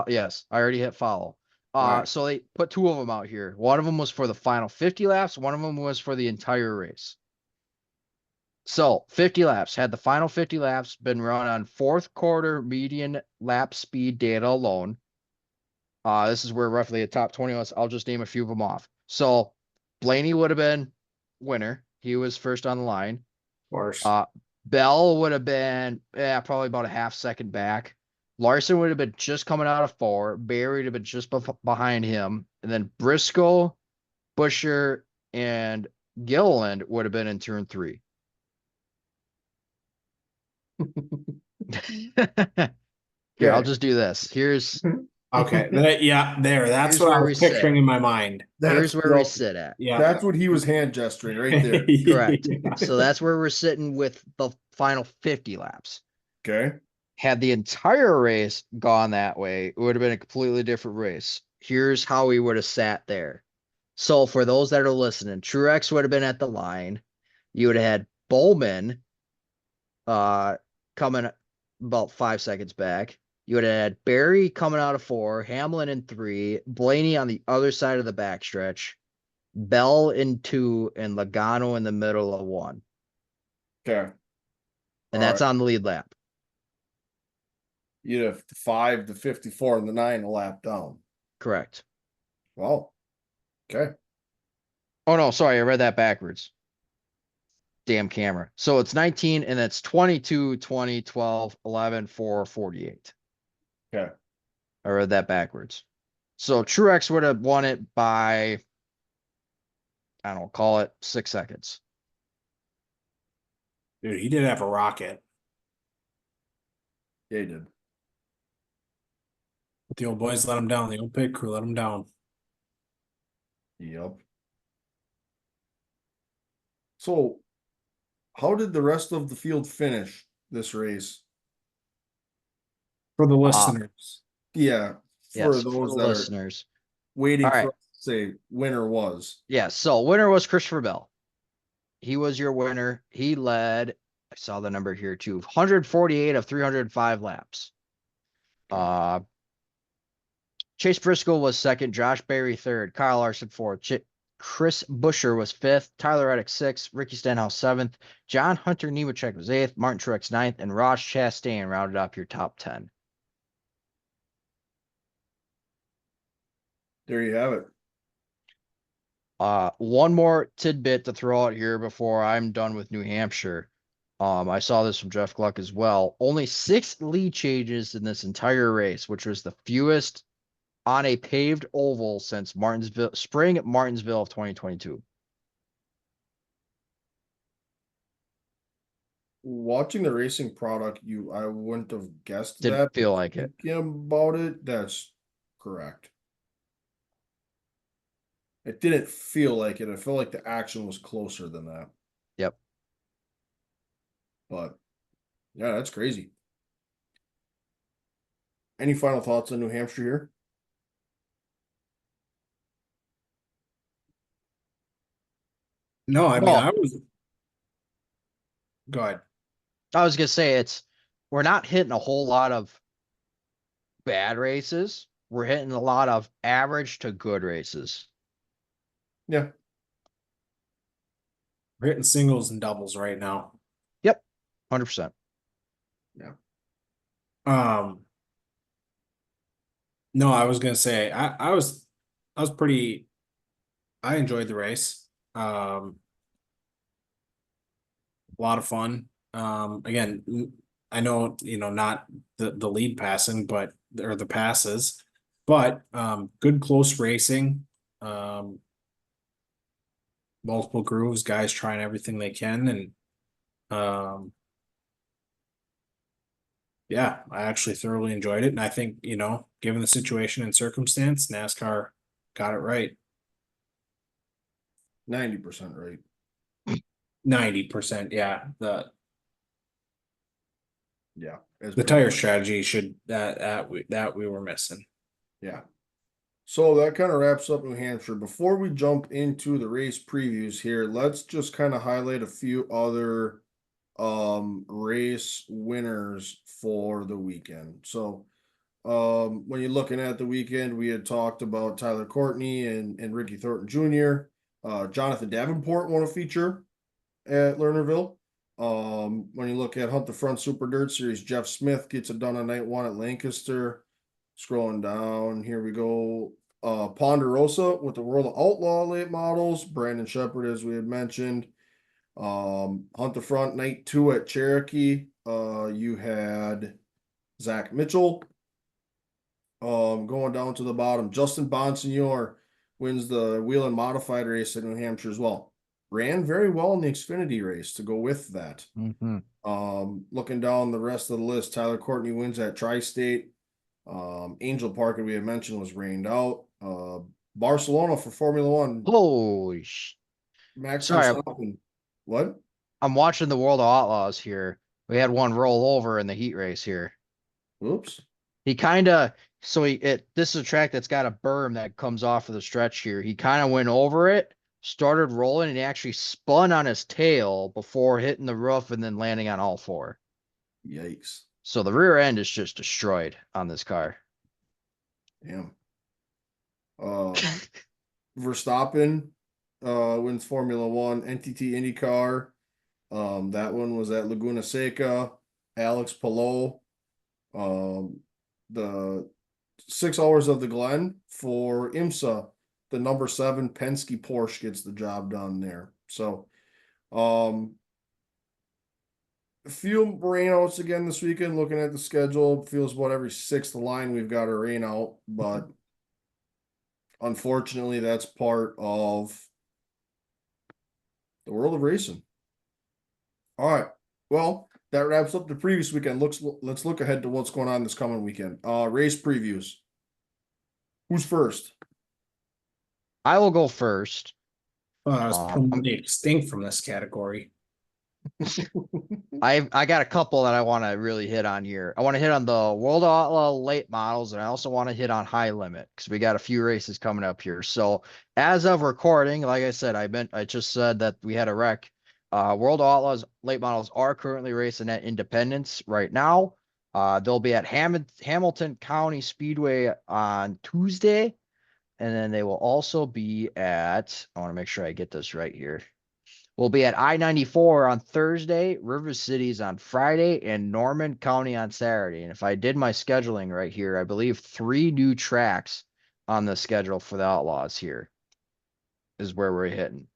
Speaker 2: yes, I already hit follow.
Speaker 3: Right.
Speaker 2: So they put two of them out here. One of them was for the final 50 laps. One of them was for the entire race. So 50 laps. Had the final 50 laps been run on fourth quarter median lap speed data alone. This is where roughly the top 20 was. I'll just name a few of them off. So Blaney would have been winner. He was first on the line.
Speaker 3: Of course.
Speaker 2: Bell would have been probably about a half second back. Larson would have been just coming out of 4. Barry would have been just behind him. And then Briscoe, Busher, and Gilliland would have been in turn 3. Here, I'll just do this. Here's
Speaker 3: okay. That's what I was picturing in my mind.
Speaker 2: Here's where we sit at.
Speaker 3: Yeah.
Speaker 1: That's what he was hand gesturing right there.
Speaker 2: Correct. So that's where we're sitting with the final 50 laps.
Speaker 1: Okay.
Speaker 2: Had the entire race gone that way, it would have been a completely different race. Here's how we would have sat there. So for those that are listening, Truex would have been at the line. You would have had Bowman coming about 5 seconds back. You would have had Barry coming out of 4, Hamlin in 3, Blaney on the other side of the backstretch, Bell in 2, and Logano in the middle of 1.
Speaker 1: Okay.
Speaker 2: And that's on the lead lap.
Speaker 1: You'd have the 5, the 54, and the 9 a lap down.
Speaker 2: Correct.
Speaker 1: Wow. Okay.
Speaker 2: Oh, no, sorry. I read that backwards. Damn camera. So it's 19, and it's 22, 20, 12, 11, 4, 48.
Speaker 1: Okay.
Speaker 2: I read that backwards. So Truex would have won it by, I don't know, call it 6 seconds.
Speaker 3: Dude, he did have a rocket.
Speaker 1: Yeah, he did.
Speaker 3: But the old boys let him down. The old pit crew let him down.
Speaker 1: Yep. So, how did the rest of the field finish this race?
Speaker 3: For the
Speaker 2: Uh,
Speaker 3: listeners.
Speaker 1: Yeah, for
Speaker 2: yes, for
Speaker 1: those
Speaker 2: the
Speaker 1: that are
Speaker 2: listeners.
Speaker 1: waiting
Speaker 2: All
Speaker 1: for
Speaker 2: right.
Speaker 1: us to say winner was.
Speaker 2: Yeah. So winner was Christopher Bell. He was your winner. He led, I saw the number here too, 148 of 305 laps. Chase Briscoe was second, Josh Berry third, Kyle Larson fourth, Chris Buescher was fifth, Tyler Reddick sixth, Ricky Stenhouse seventh, John Hunter Nemechek was eighth, Martin Truex ninth, and Ross Chastain rounded up your top 10.
Speaker 1: There you have it.
Speaker 2: One more tidbit to throw out here before I'm done with New Hampshire. I saw this from Jeff Gluck as well. Only 6 lead changes in this entire race, which was the fewest on a paved oval since spring Martinsville of 2022.
Speaker 1: Watching the racing product, I wouldn't have guessed
Speaker 2: Didn't
Speaker 1: that.
Speaker 2: feel like it.
Speaker 1: Thinking about it, that's correct. It didn't feel like it. I felt like the action was closer than that.
Speaker 2: Yep.
Speaker 1: But yeah, that's crazy. Any final thoughts on New Hampshire here?
Speaker 3: No, I mean,
Speaker 2: Well,
Speaker 3: I was. Go ahead.
Speaker 2: I was gonna say we're not hitting a whole lot of bad races. We're hitting a lot of average to good races.
Speaker 1: Yeah.
Speaker 3: We're hitting singles and doubles right now.
Speaker 2: Yep. 100%.
Speaker 1: Yeah.
Speaker 3: No, I was gonna say I was pretty I enjoyed the race. A lot of fun. Again, I know, not the lead passing, but or the passes, but good close racing. Um, Multiple grooves, guys trying everything they can, and yeah, I actually thoroughly enjoyed it. And I think, given the situation and circumstance, NASCAR got it right.
Speaker 1: 90% right.
Speaker 3: 90%. Yeah.
Speaker 1: Yeah.
Speaker 3: The tire strategy should that we were missing.
Speaker 1: Yeah. So that kind of wraps up New Hampshire. Before we jump into the race previews here, let's just kind of highlight a few other race winners for the weekend. So when you're looking at the weekend, we had talked about Tyler Courtney and Ricky Thornton Jr. Jonathan Davenport won a feature at Lernerville. When you look at Hunt the Front Super Dirt Series, Jeff Smith gets it done on night 1 at Lancaster. Scrolling down, here we go. Ponderosa with the World of Outlaw late models. Brandon Shepard, as we had mentioned. Hunt the Front night 2 at Cherokee. You had Zach Mitchell. Going down to the bottom, Justin Bonsignor wins the wheel and modified race at New Hampshire as well. Ran very well in the Xfinity race to go with that.
Speaker 2: Mm-hmm.
Speaker 1: Looking down the rest of the list, Tyler Courtney wins at Tri-State. Angel Park, we had mentioned, was rained out. Barcelona for Formula One.
Speaker 2: Holy
Speaker 1: Max
Speaker 2: Sorry,
Speaker 1: Verstappen. What?
Speaker 2: I'm watching the World of Outlaws here. We had one roll over in the heat race here.
Speaker 1: Oops.
Speaker 2: He this is a track that's got a berm that comes off of the stretch here. He kind of went over it, started rolling, and he actually spun on his tail before hitting the roof and then landing on all 4.
Speaker 1: Yikes.
Speaker 2: So the rear end is just destroyed on this car.
Speaker 1: Damn. Verstappen wins Formula One, NTT IndyCar. That one was at Laguna Seca. Alex Palou. The 6 hours of the Glen for IMSA. The number 7 Penske Porsche gets the job done there. So, a few rainouts again this weekend. Looking at the schedule, feels about every sixth line we've got a rain out, but unfortunately, that's part of the world of racing. All right. Well, that wraps up the previous weekend. Let's look ahead to what's going on this coming weekend. Race previews. Who's first?
Speaker 2: I will go first.
Speaker 3: I was permanently extinct from this category.
Speaker 2: I got a couple that I want to really hit on here. I want to hit on the World Outlaw late models, and I also want to hit on high limit because we got a few races coming up here. So as of recording, like I said, I just said that we had a wreck. World Outlaws late models are currently racing at Independence right now. They'll be at Hamilton County Speedway on Tuesday, and then they will also be at. I want to make sure I get this right here. We'll be at I-94 on Thursday, River Cities on Friday, and Norman County on Saturday. And if I did my scheduling right here, I believe 3 new tracks on the schedule for the Outlaws here is where we're hitting.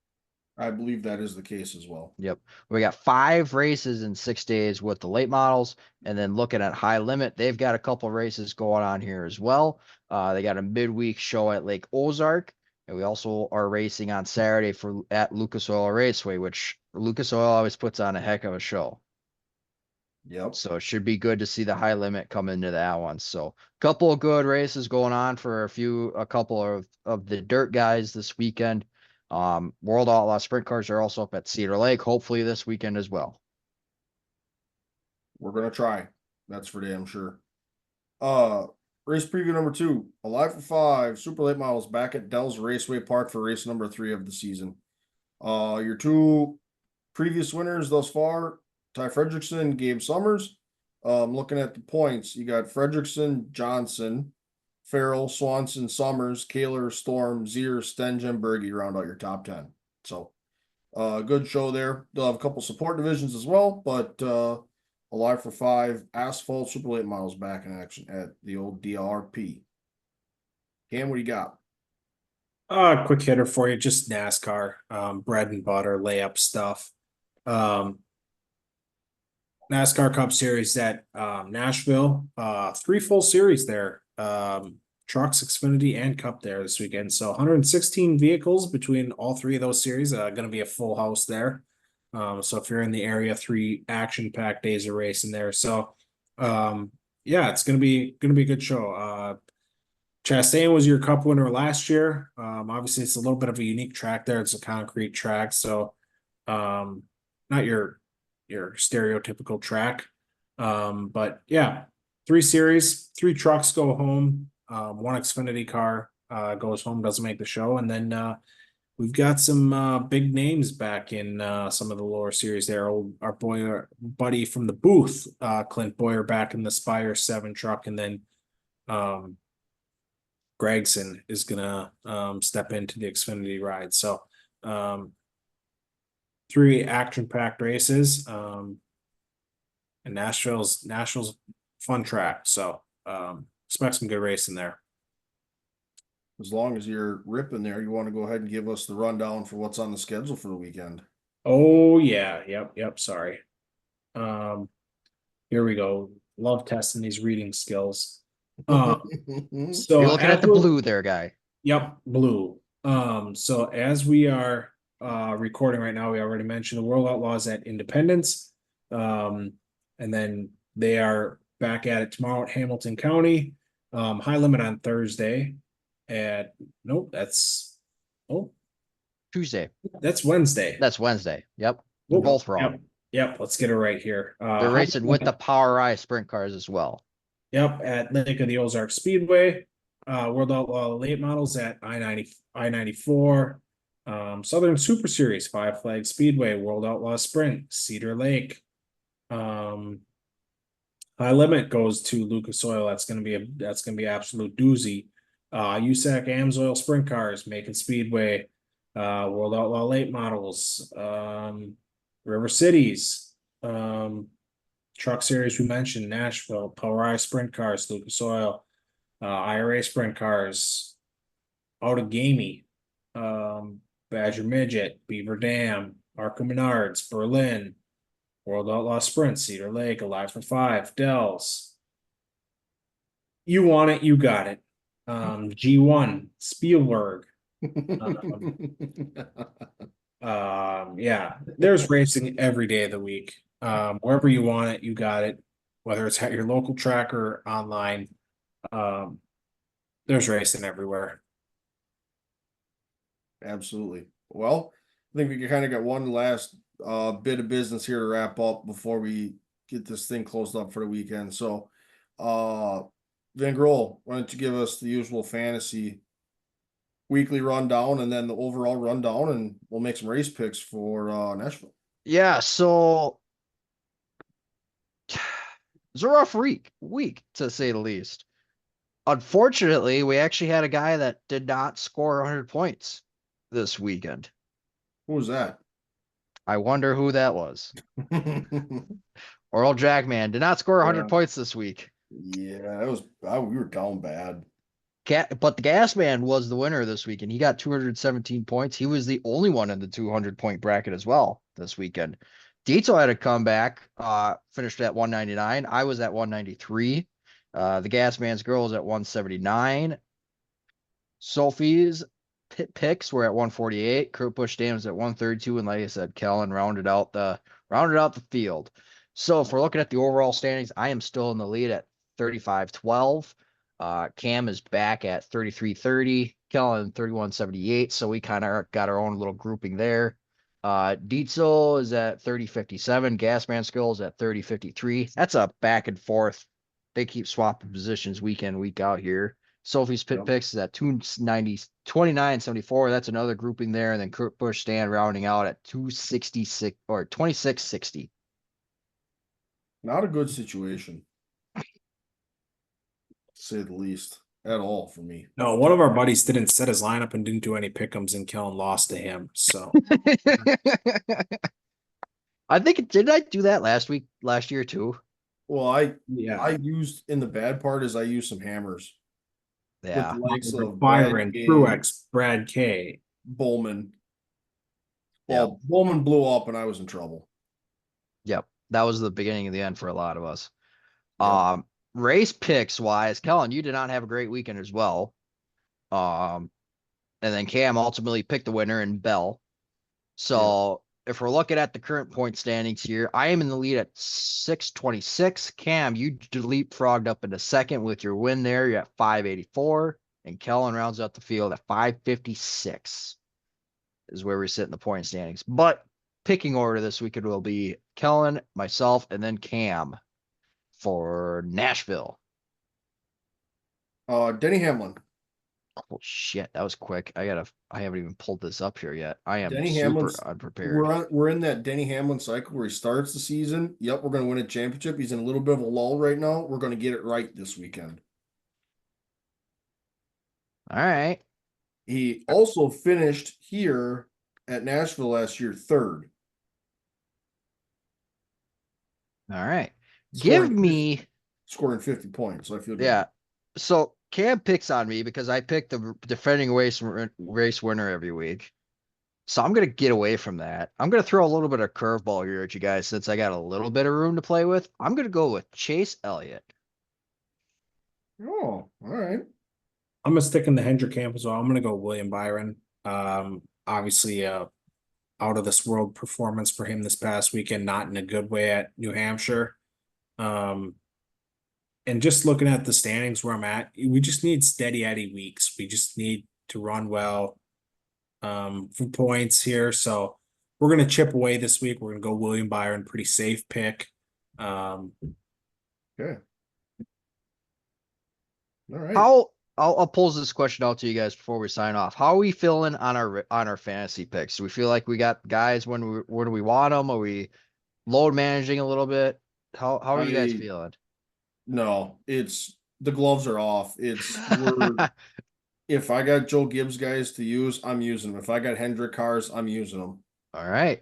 Speaker 1: I believe that is the case as well.
Speaker 2: Yep. We got 5 races in 6 days with the late models. And then looking at high limit, they've got a couple races going on here as well. They got a midweek show at Lake Ozark. And we also are racing on Saturday at Lucas Oil Raceway, which Lucas Oil always puts on a heck of a show.
Speaker 1: Yep.
Speaker 2: So it should be good to see the high limit come into that one. So a couple of good races going on for a couple of the dirt guys this weekend. World Outlaw sprint cars are also up at Cedar Lake, hopefully this weekend as well.
Speaker 1: We're gonna try. That's for damn sure. Race preview number 2, Alive for 5 super late models back at Dell's Raceway Park for race number 3 of the season. Your 2 previous winners thus far, Ty Fredrickson, Gabe Summers. Looking at the points, you got Fredrickson, Johnson, Farrell, Swanson, Summers, Kaler, Storm, Zier, Stengen, Berge round out your top 10. So, good show there. They'll have a couple support divisions as well, but Alive for 5 asphalt super late models back in action at the old DRP. Cam, what do you got?
Speaker 3: Quick hitter for you, just NASCAR, bread and butter, layup stuff. NASCAR Cup Series at Nashville, 3 full series there. Trucks, Xfinity, and Cup there this weekend. So 116 vehicles between all 3 of those series. Going to be a full house there. So if you're in the area, 3 action-packed days of racing there. So yeah, it's gonna be a good show. Chastain was your Cup winner last year. Obviously it's a little bit of a unique track there. It's a concrete track, so not your stereotypical track. But yeah, 3 series, 3 trucks go home. 1 Xfinity car goes home, doesn't make the show, and then we've got some big names back in some of the lower series there. Our buddy from the booth, Clint Boyer, back in the Spire 7 truck, and then Gregson is gonna step into the Xfinity ride. So 3 action-packed races. And Nashville's fun track. So expect some good racing there.
Speaker 1: As long as you're ripping there, you want to go ahead and give us the rundown for what's on the schedule for the weekend.
Speaker 3: Oh yeah, yep. Sorry. Here we go. Love testing these reading skills. So
Speaker 2: You're looking at the blue there, guy.
Speaker 3: Yep, blue. So as we are recording right now, we already mentioned the World Outlaws at Independence. And then they are back at it tomorrow at Hamilton County. High limit on Thursday.
Speaker 2: Tuesday.
Speaker 3: That's Wednesday.
Speaker 2: That's Wednesday. Yep. We're both wrong.
Speaker 3: Yep. Let's get it right here.
Speaker 2: They're racing with the Power Eye sprint cars as well.
Speaker 3: Yep. At Lake of the Ozark Speedway. World Outlaw late models at I-94. Southern Super Series, 5 Flag Speedway, World Outlaw Sprint, Cedar Lake. High limit goes to Lucas Oil. That's gonna be absolute doozy. USAC Amsoil sprint cars, Macon Speedway, World Outlaw late models, River Cities, Truck Series we mentioned, Nashville, Power Eye sprint cars, Lucas Oil, IRA sprint cars, Autogamey, Badger Midget, Beaver Dam, Arkham Menards, Berlin, World Outlaw Sprint, Cedar Lake, Alive for 5, Dells. You want it, you got it. G1, Spielberg. Yeah, there's racing every day of the week. Wherever you want it, you got it. Whether it's at your local track or online, there's racing everywhere.
Speaker 1: Absolutely. Well, I think we kind of got one last bit of business here to wrap up before we get this thing closed up for the weekend. So, Van Grohl, why don't you give us the usual fantasy weekly rundown and then the overall rundown, and we'll make some race picks for Nashville.
Speaker 2: Yeah, so it's a rough week to say the least. Unfortunately, we actually had a guy that did not score 100 points this weekend.
Speaker 1: Who was that?
Speaker 2: I wonder who that was. Oral Jackman did not score 100 points this week.
Speaker 1: Yeah, that was we were down bad.
Speaker 2: But the Gas Man was the winner this week, and he got 217 points. He was the only one in the 200-point bracket as well this weekend. Dito had a comeback, finished at 199. I was at 193. The Gas Man's girl was at 179. Sophie's picks were at 148. Kurt Busch Dam was at 132, and like I said, Kellen rounded out the field. So if we're looking at the overall standings, I am still in the lead at 35-12. Cam is back at 33-30, Kellen 31-78. So we kind of got our own little grouping there. Dietzel is at 30-57. Gasman Skills at 30-53. That's a back and forth. They keep swapping positions week in, week out here. Sophie's pit picks is at 29-74. That's another grouping there. And then Kurt Busch stand rounding out at 266 or 26-60.
Speaker 1: Not a good situation, to say the least, at all for me.
Speaker 3: No, one of our buddies didn't set his lineup and didn't do any pick'ems, and Kellen lost to him. So
Speaker 2: I think did I do that last year too?
Speaker 1: Well, I
Speaker 3: yeah,
Speaker 1: used in the bad part is I used some hammers.
Speaker 2: Yeah.
Speaker 1: With the likes of
Speaker 3: Byron,
Speaker 1: Brad K,
Speaker 3: Truex, Brad K.
Speaker 1: Bowman. Well, Bowman blew up and I was in trouble.
Speaker 2: Yep. That was the beginning of the end for a lot of us.
Speaker 1: Yep.
Speaker 2: Race picks wise, Kellen, you did not have a great weekend as well. And then Cam ultimately picked the winner in Bell. So if we're looking at the current point standings here, I am in the lead at 626. Cam, you leapfrogged up into second with your win there. You're at 584. And Kellen rounds out the field at 556 is where we sit in the point standings. But picking order this weekend will be Kellen, myself, and then Cam for Nashville.
Speaker 1: Denny Hamlin.
Speaker 2: Oh shit, that was quick. I haven't even pulled this up here yet. I am
Speaker 1: Denny
Speaker 2: super
Speaker 1: Hamlin's
Speaker 2: unprepared.
Speaker 1: We're in that Denny Hamlin cycle where he starts the season. Yep, we're gonna win a championship. He's in a little bit of a lull right now. We're gonna get it right this weekend.
Speaker 2: All right.
Speaker 1: He also finished here at Nashville last year, third.
Speaker 2: All right.
Speaker 1: Scoring 50 points. So I feel good.
Speaker 2: Yeah. So Cam picks on me because I pick the defending race winner every week. So I'm gonna get away from that. I'm gonna throw a little bit of curveball here at you guys since I got a little bit of room to play with. I'm gonna go with Chase Elliott.
Speaker 1: Oh, all right.
Speaker 3: I'm gonna stick in the Hendrick camp as well. I'm gonna go William Byron. Obviously, out of this world performance for him this past weekend, not in a good way at New Hampshire. And just looking at the standings where I'm at, we just need steady Eddie weeks. We just need to run well for points here. So we're gonna chip away this week. We're gonna go William Byron, pretty safe pick.
Speaker 1: Okay. All right.
Speaker 2: I'll pose this question out to you guys before we sign off. How are we feeling on our fantasy picks? Do we feel like we got guys where do we want them? Are we load managing a little bit? How are you guys feeling?
Speaker 1: No, it's the gloves are off. If I got Joe Gibbs guys to use, I'm using them. If I got Hendrick cars, I'm using them.
Speaker 2: All right.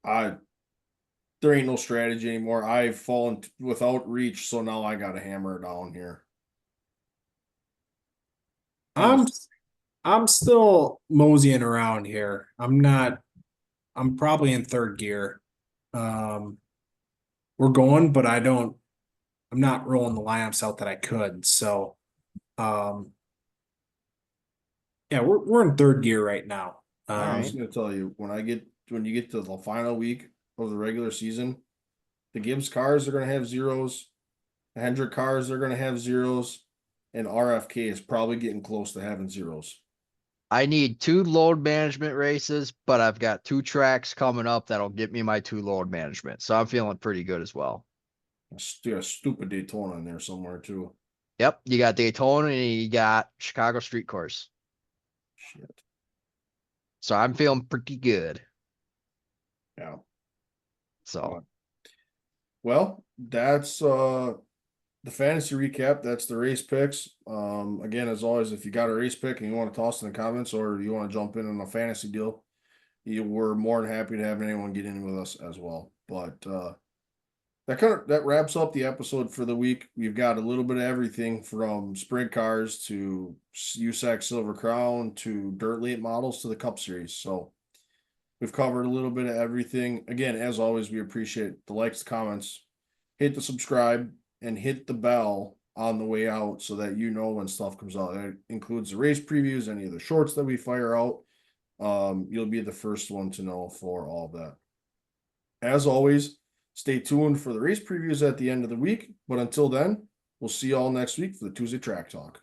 Speaker 1: There ain't no strategy anymore. I've fallen without reach, so now I got to hammer it down here.
Speaker 3: I'm still moseying around here. I'm probably in third gear. we're going, but I'm not rolling the lineups out that I could. So, yeah, we're in third gear right now.
Speaker 1: I'm just
Speaker 2: right.
Speaker 1: gonna tell you, when you get to the final week of the regular season, the Gibbs cars are gonna have zeros, the Hendrick cars are gonna have zeros, and RFK is probably getting close to having zeros.
Speaker 2: I need 2 load management races, but I've got 2 tracks coming up that'll get me my 2 load management. So I'm feeling pretty good as well.
Speaker 1: Still a stupid Daytona in there somewhere too.
Speaker 2: Yep. You got Daytona and you got Chicago street course.
Speaker 1: Shit.
Speaker 2: So I'm feeling pretty good.
Speaker 1: Yeah.
Speaker 2: So
Speaker 1: Well, that's the fantasy recap. That's the race picks. Again, as always, if you got a race pick and you want to toss in the comments or you want to jump in on a fantasy deal, we're more than happy to have anyone get in with us as well. But that wraps up the episode for the week. We've got a little bit of everything from sprint cars to USAC Silver Crown to dirt late models to the Cup Series. So we've covered a little bit of everything. Again, as always, we appreciate the likes, comments, hit the subscribe, and hit the bell on the way out so that you know when stuff comes out. That includes the race previews, any of the shorts that we fire out. You'll be the first one to know for all that. As always, stay tuned for the race previews at the end of the week. But until then, we'll see you all next week for the Tuesday Track Talk.